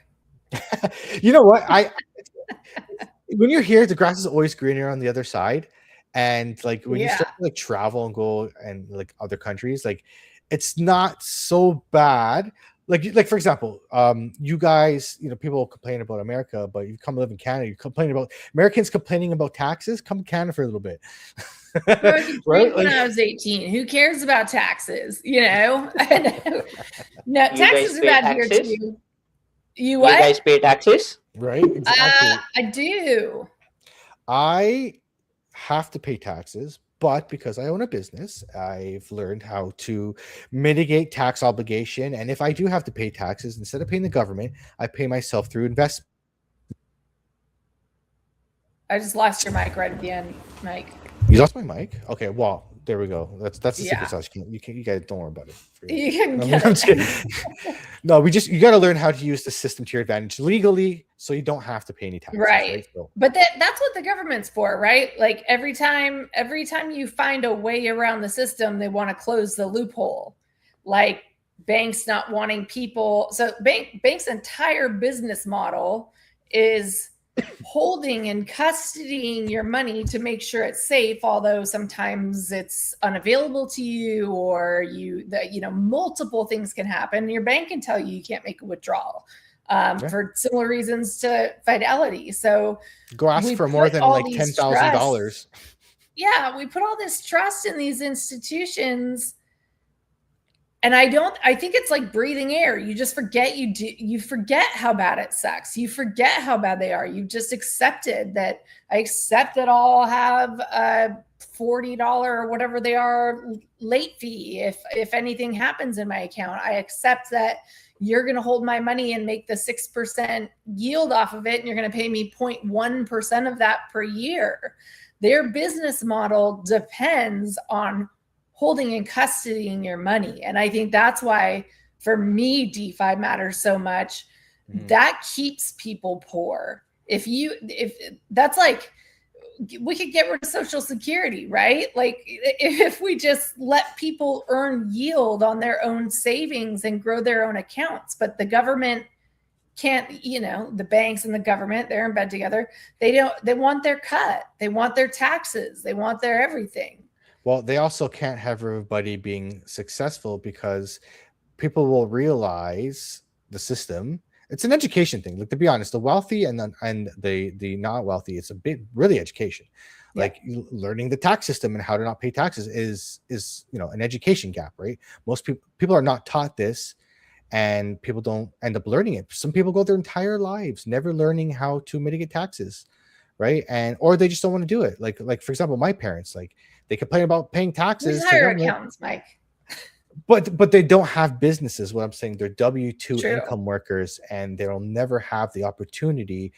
Speaker 3: You know what? When you're here, the grass is always greener on the other side. And like when you start to travel and go and like other countries, like it's not so bad. Like for example, you guys, people complain about America, but you come live in Canada, you complain about Americans complaining about taxes. Come to Canada for a little bit.
Speaker 4: Right? When I was 18, who cares about taxes? No, taxes are bad here too. You what?
Speaker 5: You guys pay taxes?
Speaker 3: Right? Exactly.
Speaker 4: I do.
Speaker 3: I have to pay taxes, but because I own a business, I've learned how to mitigate tax obligation. And if I do have to pay taxes, instead of paying the government, I pay myself through investment.
Speaker 4: I just lost your mic right at the end, Mike.
Speaker 3: You lost my mic? Okay, well, there we go. That's the secret sauce. You guys don't worry about it.
Speaker 4: You can
Speaker 3: I'm just kidding. No, you got to learn how to use the system to your advantage legally, so you don't have to pay any taxes.
Speaker 4: Right.
Speaker 3: So,
Speaker 4: but that's what the government's for, right? Like every time you find a way around the system, they want to close the loophole. Like banks not wanting people. So bank's entire business model is holding and custodying your money to make sure it's safe, although sometimes it's unavailable to you, or multiple things can happen. Your bank can tell you can't make a withdrawal for similar reasons to Fidelity. So
Speaker 3: go ask for more than like $10,000.
Speaker 4: Yeah, we put all this trust in these institutions. And I think it's like breathing air. You just forget you forget how bad it sucks. You forget how bad they are. You've just accepted that. I accept that I'll have a $40 or whatever they are late fee if anything happens in my account. I accept that you're going to hold my money and make the 6% yield off of it, and you're going to pay me 0.1% of that per year. Their business model depends on holding and custodying your money. And I think that's why, for me, DeFi matters so much. That keeps people poor. If that's like, we could get rid of Social Security, right? Like if we just let people earn yield on their own savings and grow their own accounts, but the government can't, the banks and the government, they're in bed together. They want their cut. They want their taxes. They want their everything.
Speaker 3: Well, they also can't have everybody being successful, because people will realize the system. It's an education thing. Like, to be honest, the wealthy and the not wealthy, it's a bit really education. Yeah. Like learning the tax system and how to not pay taxes is an education gap, right? Most people are not taught this, and people don't end up learning it. Some people go their entire lives never learning how to mitigate taxes, right? Or they just don't want to do it. Like for example, my parents, like, they complain about paying taxes.
Speaker 4: We hire accountants, Mike.
Speaker 3: But they don't have businesses. What I'm saying, they're W-2 income workers, and they'll never have the opportunity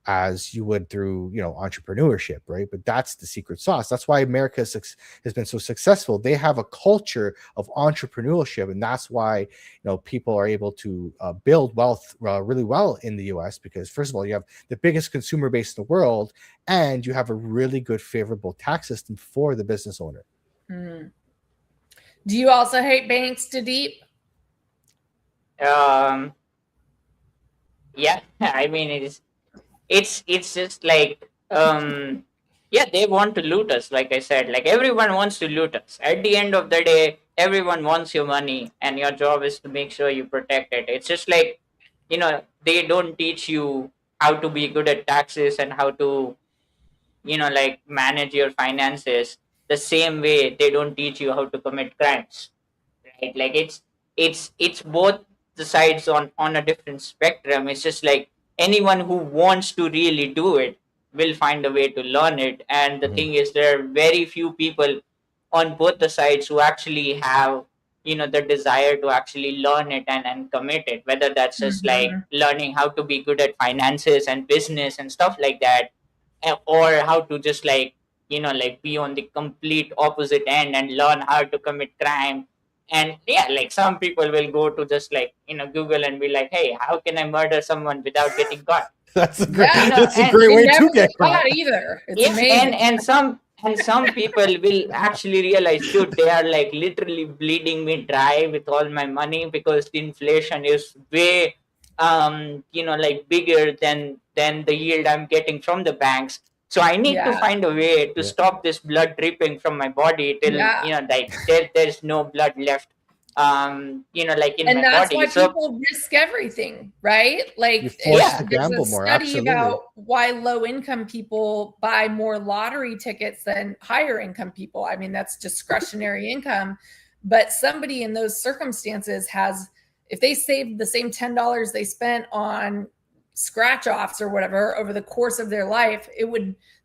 Speaker 3: as you would through entrepreneurship, right? But that's the secret sauce. That's why America has been so successful. They have a culture of entrepreneurship, and that's why people are able to build wealth really well in the U.S. because, first of all, you have the biggest consumer base in the world, and you have a really good favorable tax system for the business owner.
Speaker 4: Do you also hate banks, DeDeep?
Speaker 5: Yeah, I mean, it's just like yeah, they want to loot us. Like I said, like everyone wants to loot us. At the end of the day, everyone wants your money, and your job is to make sure you protect it. It's just like, they don't teach you how to be good at taxes and how to, like manage your finances the same way they don't teach you how to commit crimes, right? Like it's both the sides on a different spectrum. It's just like anyone who wants to really do it will find a way to learn it. And the
Speaker 3: Mhm.
Speaker 5: thing is, there are very few people on both the sides who actually have, the desire to actually learn it and commit it, whether that's just like
Speaker 4: Mhm.
Speaker 5: learning how to be good at finances and business and stuff like that, or how to just like, like be on the complete opposite end and learn how to commit crime. And yeah, like some people will go to just like, Google and be like, hey, how can I murder someone without getting caught?
Speaker 3: That's a great.
Speaker 4: Yeah,
Speaker 3: That's a
Speaker 5: And
Speaker 3: great
Speaker 4: they
Speaker 3: way
Speaker 4: never
Speaker 3: to
Speaker 4: get
Speaker 3: get caught.
Speaker 4: caught either. It's
Speaker 5: yeah, and
Speaker 4: amazing.
Speaker 5: and some and some people will actually realize, dude, they are like literally bleeding me dry with all my money because the inflation is way, like bigger than the yield I'm getting from the banks. So I need to
Speaker 4: Yeah,
Speaker 5: find a way to
Speaker 3: Yeah.
Speaker 5: stop this blood dripping from my body till,
Speaker 4: yeah.
Speaker 5: like there's no blood left, like in
Speaker 4: And
Speaker 5: my
Speaker 4: that's
Speaker 5: body.
Speaker 4: why
Speaker 5: So
Speaker 4: people risk everything, right?
Speaker 3: You're
Speaker 4: Like
Speaker 3: forced to
Speaker 5: yeah,
Speaker 4: there's a
Speaker 3: gamble more.
Speaker 4: study
Speaker 3: Absolutely.
Speaker 4: about why low income people buy more lottery tickets than higher income people. I mean, that's discretionary income. But somebody in those circumstances has, if they saved the same $10 they spent on scratch offs or whatever over the course of their life,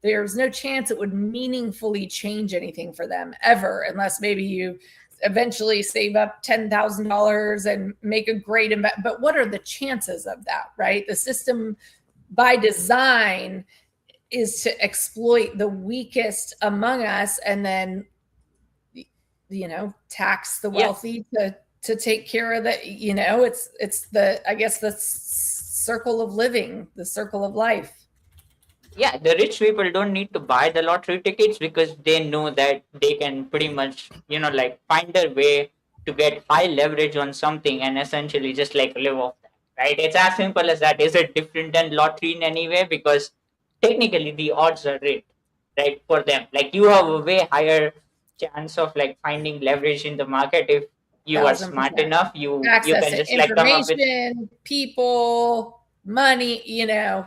Speaker 4: there's no chance it would meaningfully change anything for them ever, unless maybe you eventually save up $10,000 and make a great investment. But what are the chances of that, right? The system by design is to exploit the weakest among us and then, tax the
Speaker 5: yeah,
Speaker 4: wealthy to take care of the, it's the, I guess, the circle of living, the circle of life.
Speaker 5: yeah, the rich people don't need to buy the lottery tickets because they know that they can pretty much, like find their way to get high leverage on something and essentially just like live off that, right? It's as simple as that. Is it different than lottery in any way? Because technically the odds are rigged, right? For them, like you have a way higher chance of like finding leverage in the market if you are smart
Speaker 4: 1,000%.
Speaker 5: enough. You
Speaker 4: Access
Speaker 5: can
Speaker 4: to
Speaker 5: just like come up with,
Speaker 4: information, people, money,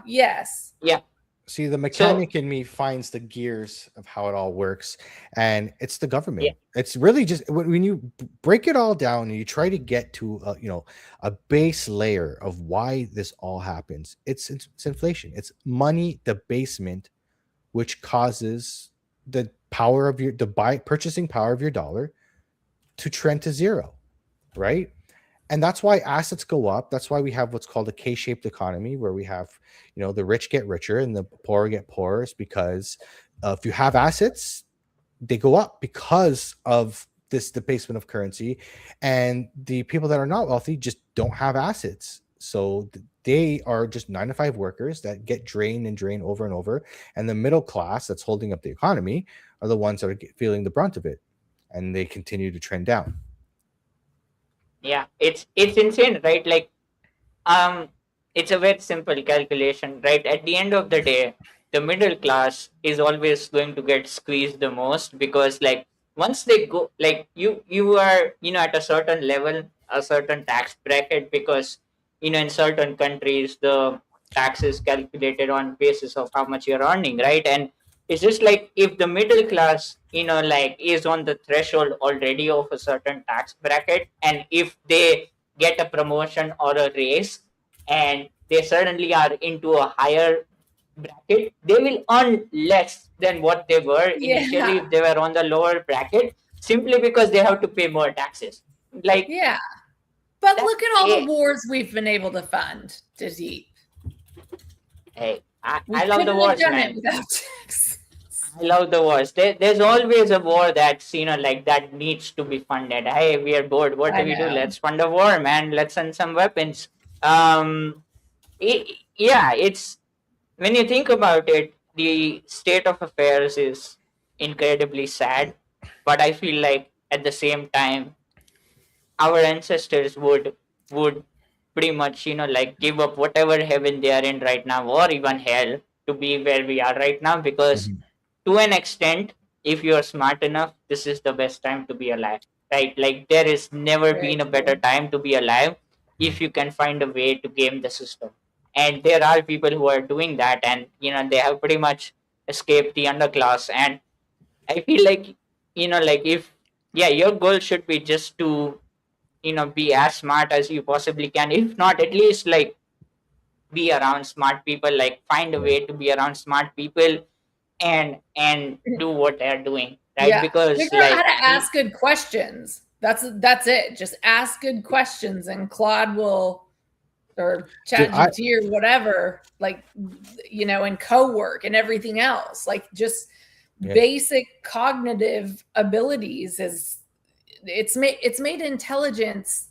Speaker 4: yes.
Speaker 5: yeah.
Speaker 3: See, the
Speaker 5: So
Speaker 3: mechanic in me finds the gears of how it all works, and it's the
Speaker 5: yeah,
Speaker 3: government. It's really just when you break it all down and you try to get to a base layer of why this all happens. It's inflation. It's money debasement, which causes the power of the purchasing power of your dollar to trend to zero, right? And that's why assets go up. That's why we have what's called a K-shaped economy, where we have, the rich get richer and the poor get poorer. Is because if you have assets, they go up because of this debasement of currency, and the people that are not wealthy just don't have assets. So they are just 9 to 5 workers that get drained and drained over and over. And the middle class that's holding up the economy are the ones that are feeling the brunt of it, and they continue to trend down.
Speaker 5: yeah, it's insane, right? Like um it's a very simple calculation, right? At the end of the day, the middle class is always going to get squeezed the most because like once they go, like you are, at a certain level, a certain tax bracket, because in certain countries the tax is calculated on basis of how much you're earning, right? And it's just like if the middle class, like is on the threshold already of a certain tax bracket, and if they get a promotion or a raise and they suddenly are into a higher bracket, they will earn less than what they were initially
Speaker 4: Yeah.
Speaker 5: if they were on the lower bracket, simply because they have to pay more taxes. Like
Speaker 4: Yeah. But
Speaker 5: that,
Speaker 4: look at all the wars we've been able to fund, DeDeep.
Speaker 5: hey, I
Speaker 4: We
Speaker 5: love the
Speaker 4: couldn't have
Speaker 5: wars,
Speaker 4: done it
Speaker 5: man.
Speaker 4: without tax.
Speaker 5: I love the wars. There's always a war that's, like that needs to be funded. Hey, we are bored. What
Speaker 4: I
Speaker 5: do we do?
Speaker 4: know.
Speaker 5: Let's fund a war, man. Let's send some weapons. Um, yeah, it's when you think about it, the state of affairs is incredibly sad. But I feel like at the same time, our ancestors would pretty much, like give up whatever heaven they are in right now, or even hell, to be where we are right now. Because
Speaker 3: Mhm.
Speaker 5: to an extent, if you are smart enough, this is the best time to be alive, right? Like there is never
Speaker 4: Very
Speaker 5: been a better
Speaker 4: true.
Speaker 5: time to be alive if you can find a way to game the system. And there are people who are doing that, and they have pretty much escaped the underclass. And I feel like, like if, yeah, your goal should be just to, be as smart as you possibly can. If not, at least like be around smart people, like find a
Speaker 3: Yeah.
Speaker 5: way to be around smart people, and do what they're doing, right?
Speaker 4: Yeah,
Speaker 5: Because
Speaker 4: figure out how
Speaker 5: like
Speaker 4: to ask good questions. That's it. Just ask good questions, and Claude will, or
Speaker 3: Dude,
Speaker 4: ChatGPT or whatever, like and co-work and everything else. Like just
Speaker 3: yeah.
Speaker 4: basic cognitive abilities is it's made intelligence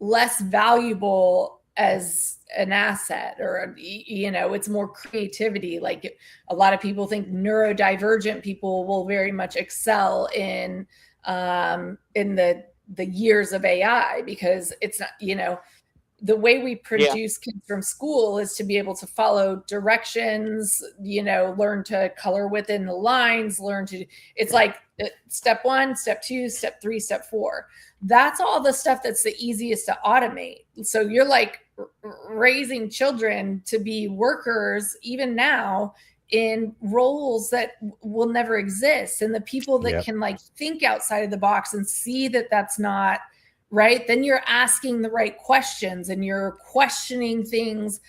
Speaker 4: less valuable as an asset, or it's more creativity. Like a lot of people think neurodivergent people will very much excel in the years of AI, because it's not, the way we
Speaker 5: yeah,
Speaker 4: produce kids from school is to be able to follow directions, learn to color within the lines, it's like step 1, step 2, step 3, step 4. That's all the stuff that's the easiest to automate. So you're like raising children to be workers even now in roles that will never exist. And the people that
Speaker 3: Yeah.
Speaker 4: can like think outside of the box and see that that's not right, then you're asking the right questions, and you're questioning things.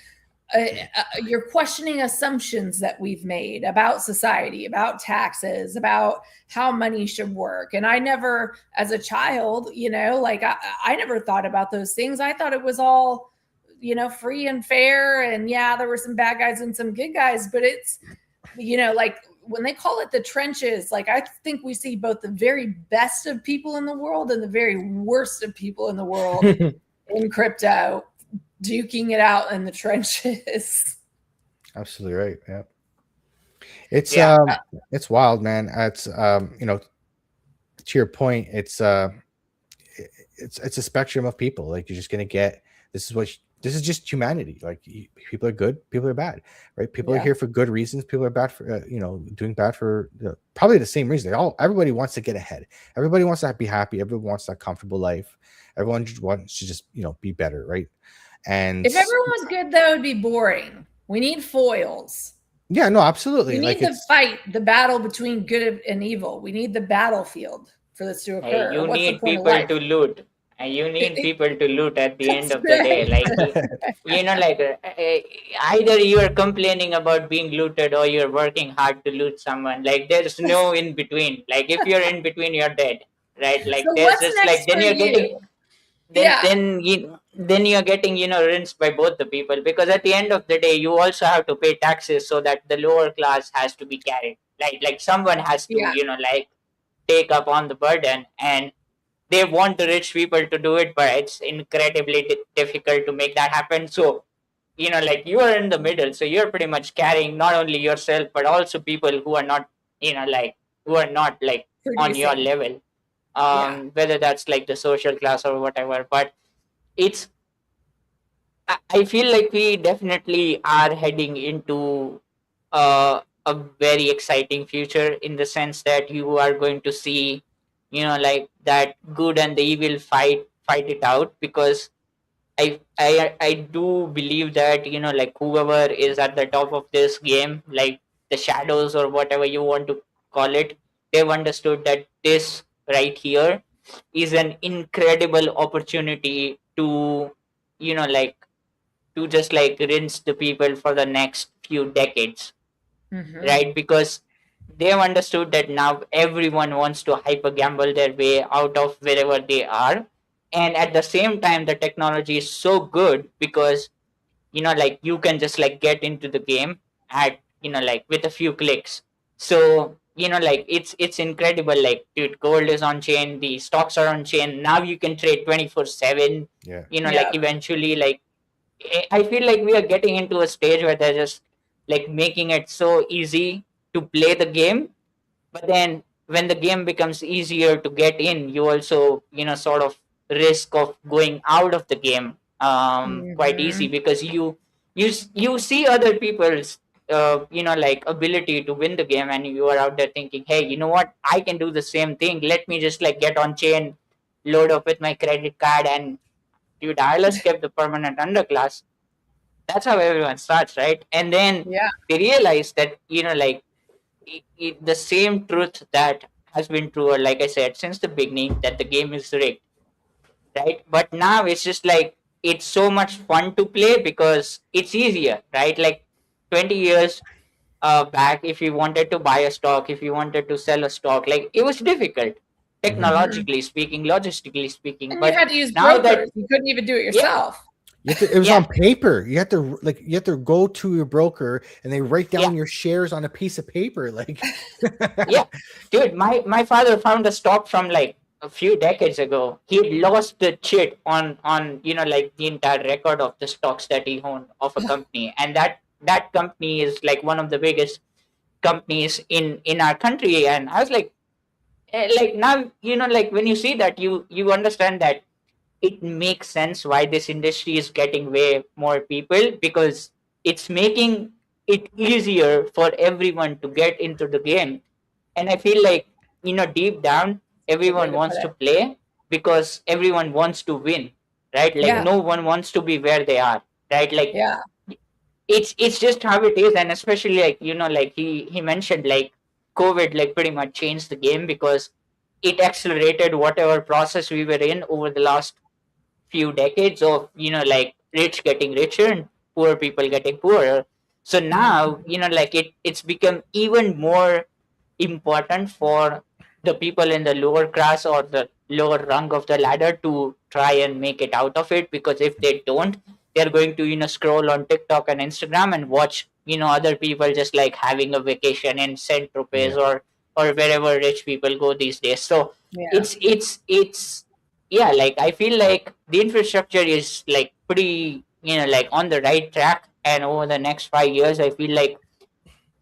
Speaker 4: You're questioning assumptions that we've made about society, about taxes, about how money should work. And I never, as a child, like I never thought about those things. I thought it was all, free and fair. And yeah, there were some bad guys and some good guys, but it's, like when they call it the trenches, like I think we see both the very best of people in the world and the very worst of people in the world in crypto, duking it out in the trenches.
Speaker 3: Absolutely right. Yeah. It's
Speaker 5: yeah,
Speaker 3: it's wild, man. It's to your point, it's a spectrum of people. Like you're just gonna get this is just humanity. Like people are good, people are bad, right? People are
Speaker 4: Yeah.
Speaker 3: here for good reasons. People are bad for doing bad for probably the same reason. Everybody wants to get ahead. Everybody wants to be happy. Everyone wants that comfortable life. Everyone just wants to just be better, right? And
Speaker 4: If everyone was good, though, it'd be boring. We need foils.
Speaker 3: yeah, no, absolutely.
Speaker 4: We
Speaker 3: Like
Speaker 4: need the
Speaker 3: it's
Speaker 4: fight, the battle between good and evil. We need the battlefield for this to
Speaker 5: hey,
Speaker 4: occur.
Speaker 5: you
Speaker 4: What's the
Speaker 5: need
Speaker 4: point of
Speaker 5: people
Speaker 4: life?
Speaker 5: to loot, and you need people to loot at the end
Speaker 4: That's
Speaker 5: of the day.
Speaker 4: right.
Speaker 5: Like like either you are complaining about being looted, or you're working hard to loot someone. Like there's no in between. Like if you're in between, you're dead, right? Like
Speaker 4: So
Speaker 5: there's
Speaker 4: what's
Speaker 5: just like
Speaker 4: next
Speaker 5: then
Speaker 4: for
Speaker 5: you're getting
Speaker 4: you? Yeah.
Speaker 5: then you're getting rinsed by both the people, because at the end of the day you also have to pay taxes, so that the lower class has to be carried. Like someone has to
Speaker 4: Yeah.
Speaker 5: like take up on the burden, and they want the rich people to do it, but it's incredibly difficult to make that happen. So like you are in the middle, so you're pretty much carrying not only yourself but also people who are not like who are not like on your
Speaker 4: Producing.
Speaker 5: level,
Speaker 4: Yeah.
Speaker 5: whether that's like the social class or whatever. But it's I feel like we definitely are heading into a very exciting future, in the sense that you are going to see, like that good and the evil fight it out. Because I do believe that like whoever is at the top of this game, like the shadows or whatever you want to call it, they've understood that this right here is an incredible opportunity to like to just like rinse the people for the next few decades,
Speaker 4: Mm-hmm.
Speaker 5: right? Because they have understood that now everyone wants to hyper gamble their way out of wherever they are. And at the same time, the technology is so good, because like you can just like get into the game at like with a few clicks. So like it's incredible. Like dude, gold is on chain, the stocks are on chain, now you can trade 24/7.
Speaker 3: yeah.
Speaker 5: Like
Speaker 4: Yeah.
Speaker 5: eventually, like I feel like we are getting into a stage where they're just like making it so easy to play the game. But then when the game becomes easier to get in, you also sort of risk of going out of the game, quite easy, because you see other people's like ability to win the game, and you are out there thinking, hey, you know what, I can do the same thing. Let me just like get on chain, load up with my credit card, and dude, I'll escape the permanent underclass. That's how everyone starts, right? And then
Speaker 4: Yeah.
Speaker 5: they realize that like the same truth that has been true, or like I said, since the beginning, that the game is rigged, right? But now it's just like it's so much fun to play because it's easier, right? Like 20 years back, if you wanted to buy a stock, if you wanted to sell a stock, like it was difficult, technologically speaking, logistically speaking.
Speaker 4: And you
Speaker 5: But
Speaker 4: had to use
Speaker 5: now that,
Speaker 4: brokers. You couldn't even do it
Speaker 5: yeah,
Speaker 4: yourself.
Speaker 3: It was on paper. You have to go to your broker and they write down
Speaker 5: yeah,
Speaker 3: your shares on a piece of paper. Like,
Speaker 5: yeah, dude, my father found a stock from like a few decades ago. He lost the chit on like the entire record of the stocks that he owned of a company, and that company is like one of the biggest companies in our country. And I was like now, like when you see that, you understand that it makes sense why this industry is getting way more people, because it's making it easier for everyone to get into the game. And I feel like, deep down,
Speaker 4: Good way
Speaker 5: everyone
Speaker 4: to put
Speaker 5: wants to
Speaker 4: it.
Speaker 5: play because everyone wants to win, right? Like
Speaker 4: Yeah.
Speaker 5: no one wants to be where they are, right? Like
Speaker 4: Yeah.
Speaker 5: it's just how it is. And especially like, like he mentioned, like COVID like pretty much changed the game, because it accelerated whatever process we were in over the last few decades of like rich getting richer and poor people getting poorer. So now like it's become even more important for the people in the lower class or the lower rung of the ladder to try and make it out of it, because if they don't, they're going to scroll on TikTok and Instagram and watch other people just like having a vacation in Saint Tropez
Speaker 3: yeah,
Speaker 5: or wherever rich people go these days. So
Speaker 4: Yeah.
Speaker 5: it's yeah, like I feel like the infrastructure is like pretty like on the right track, and over the next 5 years I feel like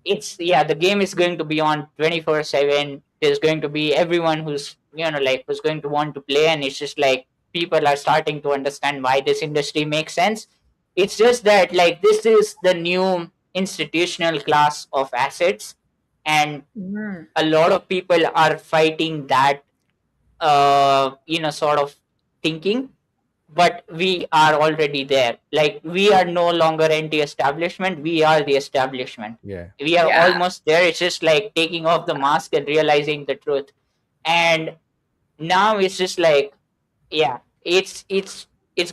Speaker 5: it's yeah, the game is going to be on 24/7. There's going to be everyone who's like who's going to want to play, and it's just like people are starting to understand why this industry makes sense. It's just that like this is the new institutional class of assets, and
Speaker 4: Mhm.
Speaker 5: a lot of people are fighting that sort of thinking. But we are already there. Like we are no longer anti-establishment, we are the establishment.
Speaker 3: yeah.
Speaker 5: We are
Speaker 4: Yeah.
Speaker 5: almost there. It's just like taking off the mask and realizing the truth. And now it's just like, yeah, it's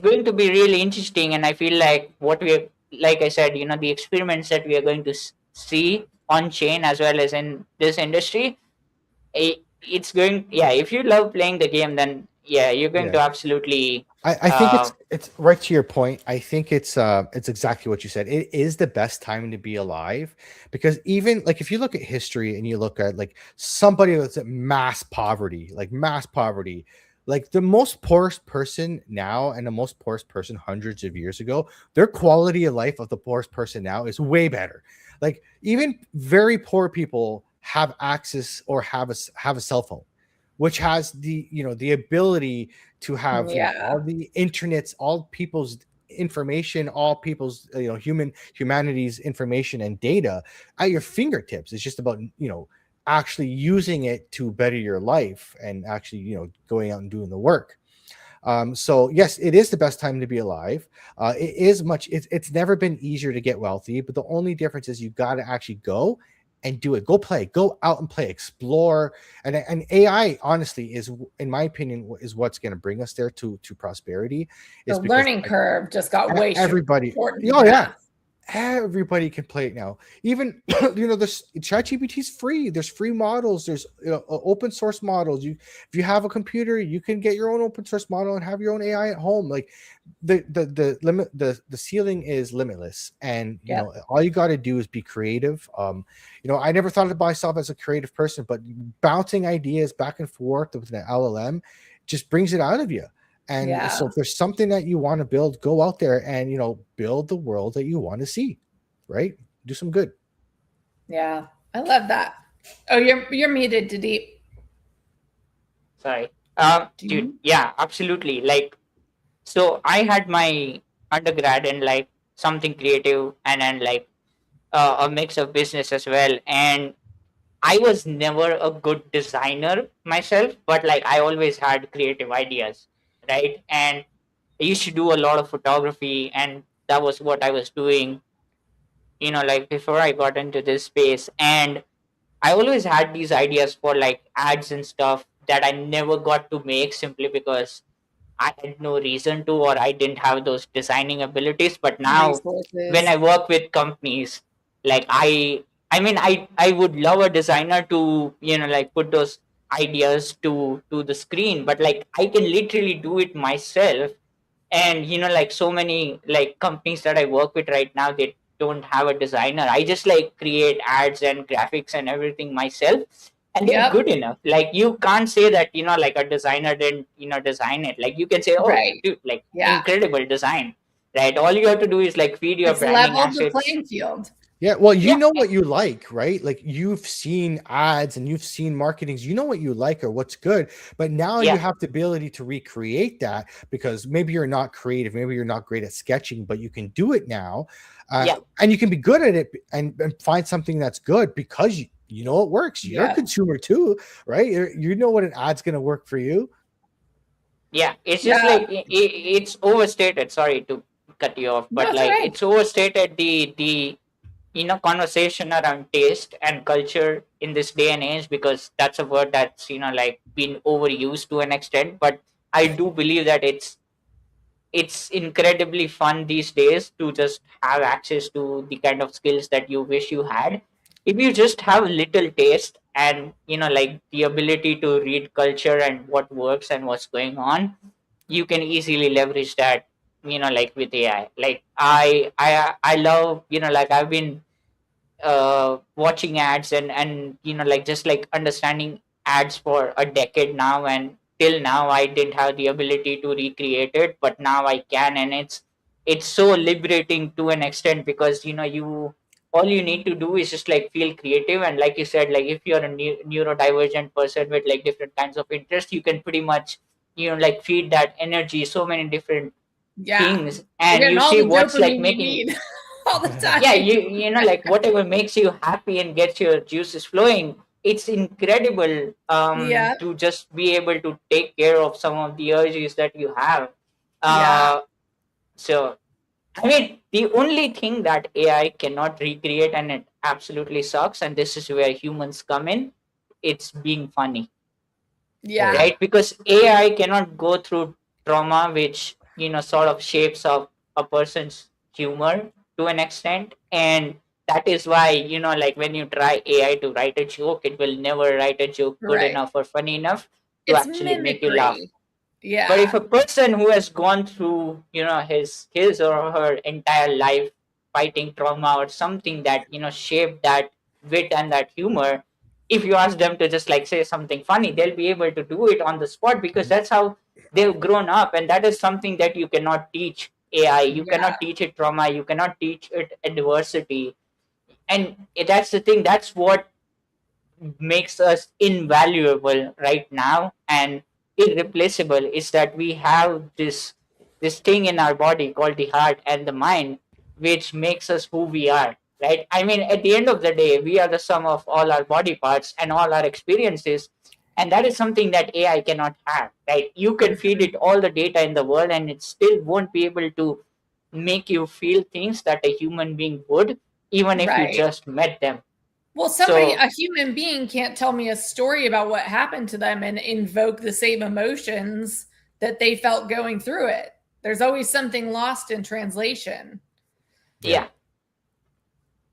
Speaker 5: going to be really interesting. And I feel like what we are, like I said, the experiments that we are going to see on chain as well as in this industry, it's going, yeah, if you love playing the game, then yeah, you're going to
Speaker 3: Yeah.
Speaker 5: absolutely
Speaker 3: I think
Speaker 5: uh
Speaker 3: it's right to your point. I think it's exactly what you said. It is the best time to be alive, because even like if you look at history and you look at like somebody that's at mass poverty, like the most poorest person now and the most poorest person hundreds of years ago, their quality of life of the poorest person now is way better. Like even very poor people have access or have a cell phone, which has the ability to have
Speaker 4: Yeah.
Speaker 3: all the internet's, all people's information, all people's humanity's information and data at your fingertips. It's just about actually using it to better your life and actually going out and doing the work. So yes, it is the best time to be alive. It is it's never been easier to get wealthy, but the only difference is you got to actually go and do it. Go play, go out and play, explore. And AI honestly is, in my opinion, is what's going to bring us there to prosperity,
Speaker 4: The
Speaker 3: is because
Speaker 4: learning curve just got way
Speaker 3: everybody,
Speaker 4: shortened.
Speaker 3: oh yeah, everybody can play it now. Even this ChatGPT is free. There's free models. There's open source models. If you have a computer, you can get your own open source model and have your own AI at home. Like the ceiling is limitless, and
Speaker 4: Yeah.
Speaker 3: all you got to do is be creative. I never thought of myself as a creative person, but bouncing ideas back and forth with an LLM just brings it out of you. And
Speaker 4: Yeah.
Speaker 3: so if there's something that you want to build, go out there and build the world that you want to see, right? Do some good.
Speaker 4: Yeah. I love that. Oh, you're muted, DeDeep.
Speaker 5: sorry
Speaker 4: Do
Speaker 5: dude,
Speaker 4: you?
Speaker 5: yeah, absolutely. Like So I had my undergrad in like something creative, and then like a mix of business as well. And I was never a good designer myself, but like I always had creative ideas, right? And I used to do a lot of photography, and that was what I was doing, like before I got into this space. And I always had these ideas for like ads and stuff that I never got to make simply because I had no reason to, or I didn't have those designing abilities. But now, when
Speaker 4: Resources.
Speaker 5: I work with companies, like I would love a designer to, like put those ideas to the screen, but like I can literally do it myself. And like so many like companies that I work with right now, they don't have a designer. I just like create ads and graphics and everything myself, and they're
Speaker 4: Yep.
Speaker 5: good enough. Like you can't say that like a designer didn't design it. Like you can say, oh
Speaker 4: Right.
Speaker 5: dude, like
Speaker 4: Yeah.
Speaker 5: incredible design, right? All you have to do is like feed your
Speaker 4: It's
Speaker 5: branding
Speaker 4: leveled the
Speaker 5: assets.
Speaker 4: playing field.
Speaker 3: Yeah, well, you
Speaker 5: Yeah,
Speaker 3: know what you like, right? Like you've seen ads and you've seen marketings, you know what you like or what's good, but now you
Speaker 5: yeah,
Speaker 3: have the ability to recreate that because maybe you're not creative, maybe you're not great at sketching, but you can do it now,
Speaker 5: yeah,
Speaker 3: and you can be good at it and find something that's good because you know it works. You're a
Speaker 4: Yeah.
Speaker 3: consumer too, right? You know what an ad's going to work for you.
Speaker 5: yeah. It's just
Speaker 4: Yeah.
Speaker 5: like it's overstated. Sorry to cut you off,
Speaker 4: No,
Speaker 5: but
Speaker 4: it's all
Speaker 5: like
Speaker 4: right.
Speaker 5: it's overstated the conversation around taste and culture in this day and age, because that's a word that's like been overused to an extent. But I do believe that it's incredibly fun these days to just have access to the kind of skills that you wish you had. If you just have little taste and like the ability to read culture and what works and what's going on, you can easily leverage that, like with AI. Like I love, like I've been watching ads and like just like understanding ads for a decade now, and till now I didn't have the ability to recreate it, but now I can. And it's so liberating to an extent, because you all you need to do is just like feel creative. And like you said, like if you're a neurodivergent person with like different kinds of interest, you can pretty much like feed that energy so many different
Speaker 4: Yeah.
Speaker 5: things,
Speaker 4: You're
Speaker 5: and
Speaker 4: getting
Speaker 5: you
Speaker 4: all
Speaker 5: see
Speaker 4: the
Speaker 5: what's like
Speaker 4: dopamine you
Speaker 5: making.
Speaker 4: need all the
Speaker 5: Yeah,
Speaker 4: time.
Speaker 5: like whatever makes you happy and gets your juices flowing. It's incredible
Speaker 4: Yeah.
Speaker 5: to just be able to take care of some of the urges that you have.
Speaker 4: Yeah.
Speaker 5: Uh so I mean, the only thing that AI cannot recreate, and it absolutely sucks, and this is where humans come in, it's being funny,
Speaker 3: Oh
Speaker 4: Yeah.
Speaker 3: yeah.
Speaker 5: right? Because AI cannot go through trauma, which sort of shapes up a person's humor to an extent. And that is why like when you try AI to write a joke, it will never write a joke good
Speaker 4: Right.
Speaker 5: enough or funny enough to
Speaker 4: It's
Speaker 5: actually make you laugh.
Speaker 4: mimicry.
Speaker 5: But
Speaker 4: Yeah.
Speaker 5: if a person who has gone through, his or her entire life fighting trauma or something that shaped that wit and that humor, if you ask them to just like say something funny, they'll be able to do it on the spot, because that's how they've grown up. And that is something that you cannot teach AI. You
Speaker 4: Yeah.
Speaker 5: cannot teach it trauma. You cannot teach it adversity. And that's the thing. That's what makes us invaluable right now and irreplaceable, is that we have this thing in our body called the heart and the mind, which makes us who we are, right? I mean, at the end of the day, we are the sum of all our body parts and all our experiences. And that is something that AI cannot have, right? You can feed it all the data in the world, and it still won't be able to make you feel things that a human being would, even if you
Speaker 4: Right.
Speaker 5: just met them.
Speaker 4: Well, somebody,
Speaker 5: So
Speaker 4: a human being can't tell me a story about what happened to them and invoke the same emotions that they felt going through it. There's always something lost in translation.
Speaker 3: Yeah.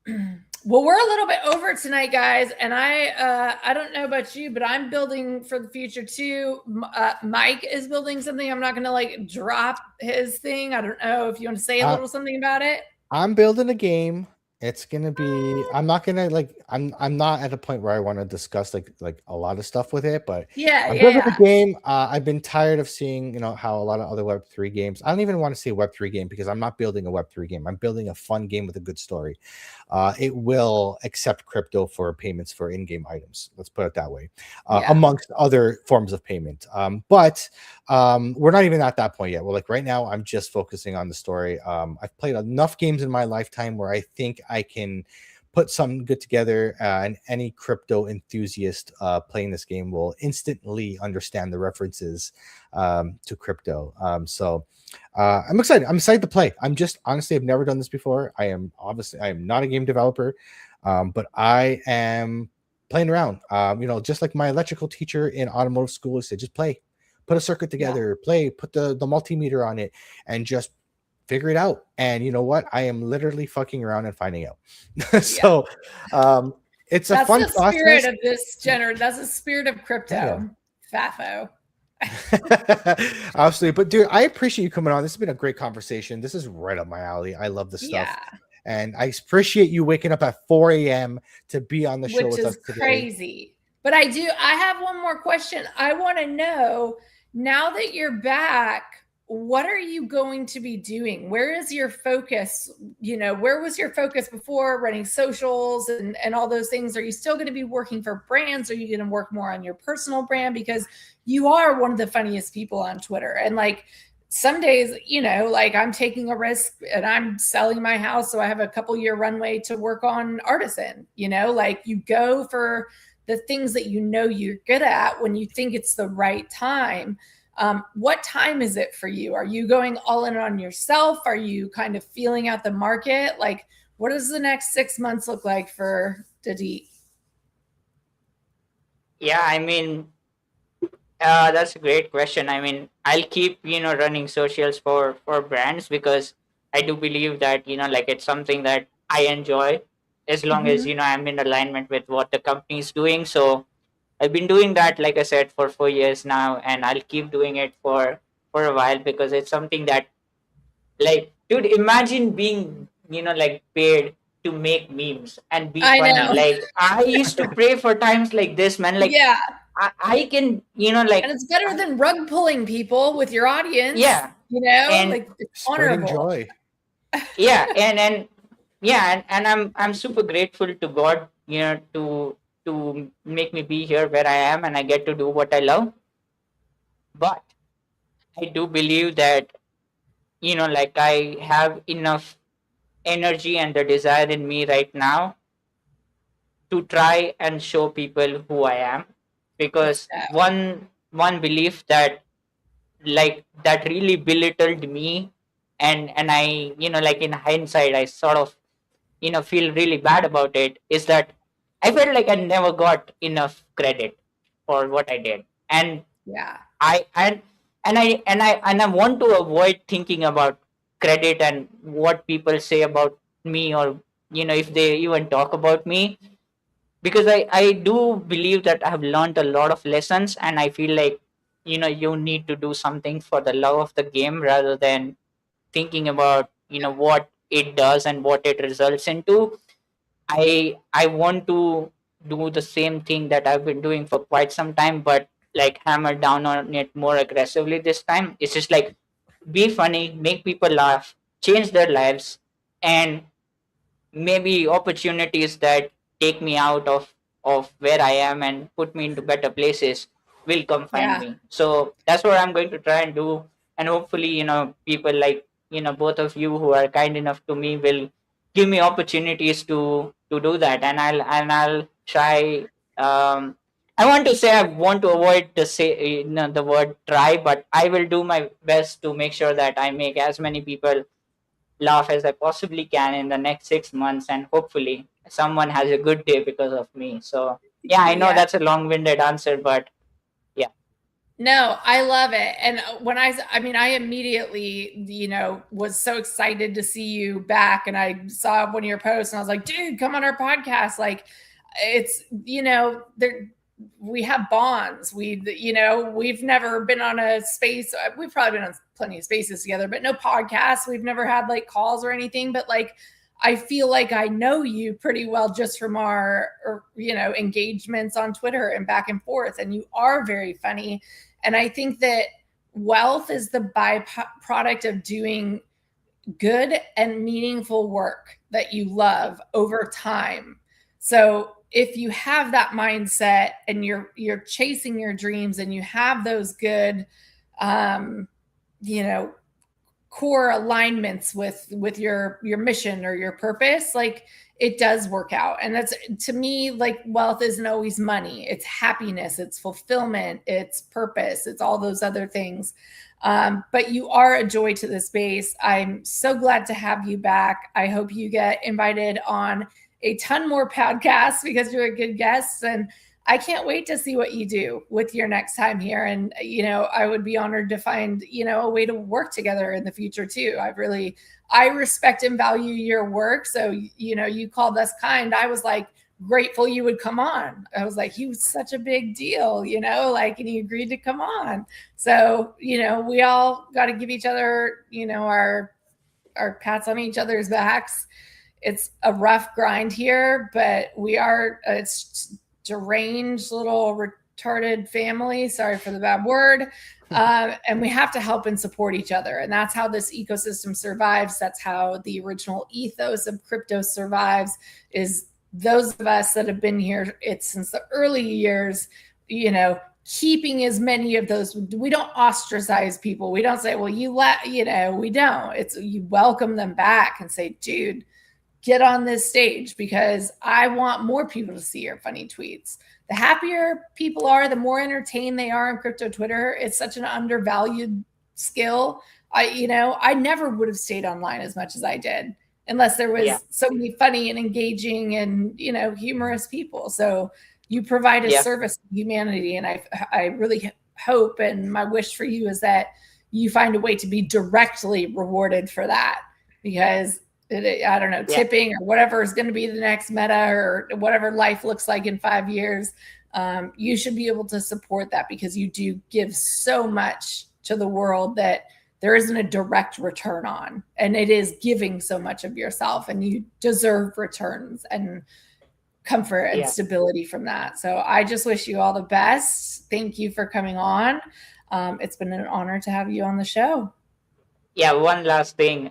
Speaker 5: yeah.
Speaker 4: Well, we're a little bit over tonight, guys, and I don't know about you, but I'm building for the future too. Mike is building something. I'm not going to like drop his thing. I don't know if you want to say a
Speaker 3: Uh,
Speaker 4: little something about it.
Speaker 3: I'm building a game. It's gonna be. I'm not gonna like. I'm not at a point where I want to discuss like a lot of stuff with it, but
Speaker 4: Yeah,
Speaker 3: I'm good with the
Speaker 4: yeah,
Speaker 3: game. I've been tired of seeing how a lot of other Web3 games. I don't even want to say Web3 game because I'm not building a Web3 game. I'm building a fun game with a good story. It will accept crypto for payments for in-game items. Let's put it that way,
Speaker 4: yeah.
Speaker 3: amongst other forms of payment. But we're not even at that point yet. Well, like right now, I'm just focusing on the story. I've played enough games in my lifetime where I think I can put something good together, and any crypto enthusiast playing this game will instantly understand the references to crypto. I'm excited. I'm excited to play. I'm just honestly, I've never done this before. I am not a game developer, but I am playing around. Just like my electrical teacher in automotive school said, just play, put a circuit together, play, put the multimeter on it, and just figure it out. And you know what? I am literally fucking around and finding out. So it's a
Speaker 4: That's
Speaker 3: fun
Speaker 4: the spirit
Speaker 3: process.
Speaker 4: of this That's the spirit of crypto.
Speaker 3: Yeah.
Speaker 4: FAFO.
Speaker 3: Absolutely. But dude, I appreciate you coming on. This has been a great conversation. This is right up my alley. I love this stuff.
Speaker 4: Yeah.
Speaker 3: And I appreciate you waking up at 4 a.m. to be on the show
Speaker 4: Which
Speaker 3: with us
Speaker 4: is
Speaker 3: today.
Speaker 4: crazy. But I have one more question. I want to know, now that you're back, what are you going to be doing? Where is your focus? Where was your focus before, running socials and all those things? Are you still going to be working for brands? Are you going to work more on your personal brand? Because you are one of the funniest people on Twitter. And like some days, like I'm taking a risk and I'm selling my house, so I have a couple year runway to work on Artisan. Like you go for the things that you're good at when you think it's the right time. What time is it for you? Are you going all in on yourself? Are you kind of feeling out the market? Like, what does the next 6 months look like for DeDeep?
Speaker 5: Yeah, I mean, that's a great question. I mean, I'll keep running socials for brands because I do believe that like it's something that I enjoy as long as I'm in alignment with what the company is doing. So I've been doing that, like I said, for 4 years now, and I'll keep doing it for a while because it's something that, like, dude, imagine being like paid to make memes and be
Speaker 4: I
Speaker 5: funny.
Speaker 4: know.
Speaker 5: Like I used to pray for times like this, man. Like
Speaker 4: Yeah.
Speaker 5: I can like,
Speaker 4: And it's better than rug pulling people with your audience.
Speaker 5: yeah, and
Speaker 4: like it's
Speaker 3: Spreading
Speaker 4: honorable.
Speaker 3: joy.
Speaker 5: yeah, and yeah, and I'm super grateful to God, to make me be here where I am and I get to do what I love. But I do believe that like I have enough energy and the desire in me right now to try and show people who I am, because one belief that like that really belittled me, and I like in hindsight I sort of feel really bad about it, is that I felt like I never got enough credit for what I did. And
Speaker 4: Yeah.
Speaker 5: I want to avoid thinking about credit and what people say about me, or if they even talk about me, because I do believe that I have learned a lot of lessons, and I feel like you need to do something for the love of the game rather than thinking about what it does and what it results into. I want to do the same thing that I've been doing for quite some time, but like hammer down on it more aggressively this time. It's just like, be funny, make people laugh, change their lives, and maybe opportunities that take me out of where I am and put me into better places will come find
Speaker 4: Yeah.
Speaker 5: me. So that's what I'm going to try and do, and hopefully people like both of you who are kind enough to me will give me opportunities to do that, and I'll try. I want to say I want to avoid the say the word try, but I will do my best to make sure that I make as many people laugh as I possibly can in the next 6 months, and hopefully someone has a good day because of me. So yeah, I know
Speaker 4: Yeah.
Speaker 5: that's a long-winded answer, but yeah.
Speaker 4: No, I love it. And when I immediately, was so excited to see you back. And I saw one of your posts and I was like, dude, come on our podcast. Like it's, there, we have bonds. We've never been on a space. We've probably been on plenty of spaces together, but no podcasts. We've never had like calls or anything, but like, I feel like I know you pretty well just from our, engagements on Twitter and back and forth. And you are very funny. And I think that wealth is the byproduct of doing good and meaningful work that you love over time. So if you have that mindset and you're chasing your dreams and you have those good, core alignments with your mission or your purpose, like it does work out. And that's, to me, like wealth isn't always money. It's happiness, it's fulfillment, it's purpose, it's all those other things. But you are a joy to the space. I'm so glad to have you back. I hope you get invited on a ton more podcasts because you're a good guest, and I can't wait to see what you do with your next time here. And, I would be honored to find, a way to work together in the future too. I respect and value your work. So, you called us kind. I was like grateful you would come on. I was like, he was such a big deal, and he agreed to come on. So, we all got to give each other, our pats on each other's backs. It's a rough grind here, but it's deranged little retarded family. Sorry for the bad word. And we have to help and support each other. And that's how this ecosystem survives. That's how the original ethos of crypto survives, is those of us that have been here since the early years, keeping as many of those. We don't ostracize people. We don't say, well, we don't. It's, you welcome them back and say, dude, get on this stage because I want more people to see your funny tweets. The happier people are, the more entertained they are on crypto Twitter. It's such an undervalued skill. I never would have stayed online as much as I did unless there was so many funny and engaging and, humorous people. So you provide a service to humanity. And I really hope, and my wish for you is that you find a way to be directly rewarded for that, because I don't know, tipping or whatever is going to be the next meta or whatever life looks like in 5 years. You should be able to support that because you do give so much to the world that there isn't a direct return on, and it is giving so much of yourself, and you deserve returns and comfort and stability from that. So I just wish you all the best. Thank you for coming on. It's been an honor to have you on the show.
Speaker 5: Yeah, one last thing.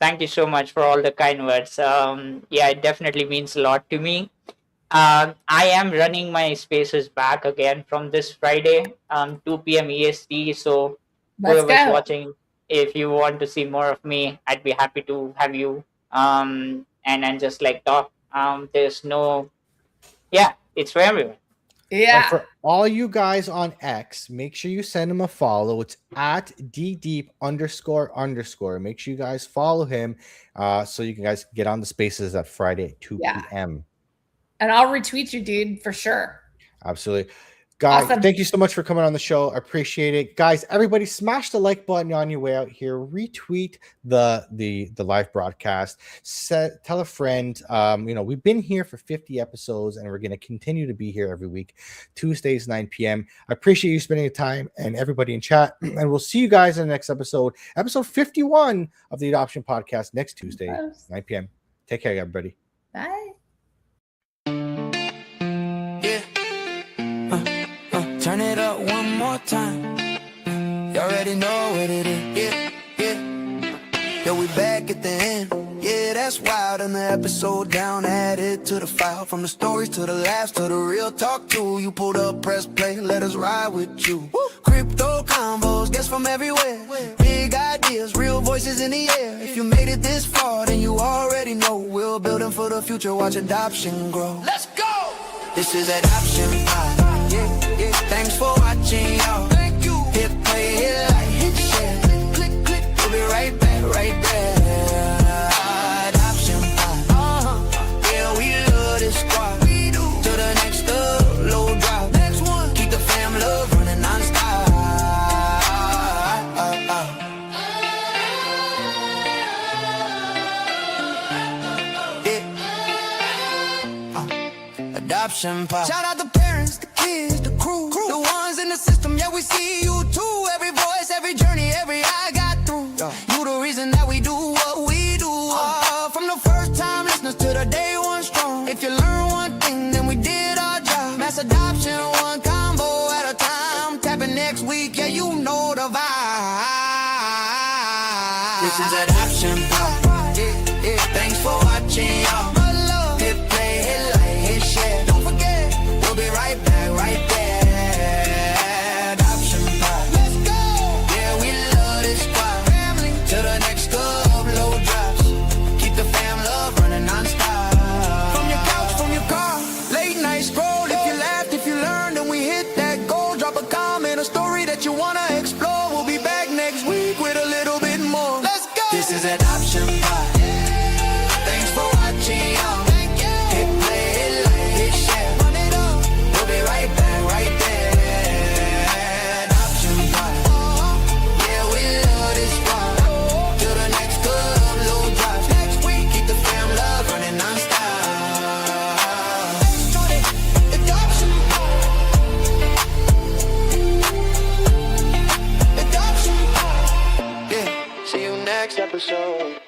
Speaker 5: Thank you so much for all the kind words. It definitely means a lot to me. I am running my spaces back again from this Friday, 2 p.m. EST. So whoever's watching, if you want to see more of me, I'd be happy to have you and just talk. There's no, it's for everyone.
Speaker 3: Yeah. But for all you guys on X, make sure you send him a follow. It's at DeDeep __. Make sure you guys follow him so you guys get on the spaces at Friday at 2 p.m.
Speaker 4: And I'll retweet you, dude, for sure.
Speaker 3: Absolutely. Guys, thank you so much for coming on the show. I appreciate it. Guys, everybody smash the like button on your way out here. Retweet the live broadcast. Tell a friend. We've been here for 50 episodes and we're going to continue to be here every week, Tuesdays, 9 p.m. I appreciate you spending the time and everybody in chat. And we'll see you guys in the next episode 51 of the Adoption Podcast next Tuesday, 9 p.m. Take care, everybody.
Speaker 4: Bye.
Speaker 2: Turn it up one more time. You already know what it is. Yeah, we back at the end. Yeah, that's wild. And the episode down, added to the file. From the stories to the laughs to the real talk too. You pulled up, press play, let us ride with you. Woo. Crypto combos, guests from everywhere. Big ideas, real voices in the air. If you made it this far, then you already know. We're building for the future, watch adoption grow. Let's go! This is Adoption Pod. Yeah. Thanks for watching, y'all. Thank you. Hit play, hit like, hit share. Click, click. We'll be right back, right there. Adoption Pod. Yeah, we love this squad. We do. To the next low drop. Next one. Keep the fam love running non-stop. Adoption Pod. Shout out the parents, the kids, the crew. The ones in the system, yeah, we see you too. Every voice, every journey, every eye got through. You the reason that we do what we do. From the first time next week, yeah, you know the vibe. This is Adoption Pod. Thanks for watching, y'all. Hit play, hit like, hit share. Don't forget, we'll be right back, right there. Adoption Pod. Let's go. Yeah, we love this spot. Family to the next upload drops. Keep the fam love running non-stop. From your couch, from your car, late night scroll. If you laughed, if you learned, and we hit that goal. Drop a comment, a story that you wanna explore. We'll be back next week with a little bit more. Let's go. This is Adoption Pod. Thanks for watching, y'all. Hit play, hit like, hit share. Run it up. We'll be right back, right there. Adoption Pod. Yeah, we love this spot. Till the next upload drops. Next week, keep the fam love running non-stop. Adoption Pod. Adoption Pod. Yeah, see you next episode.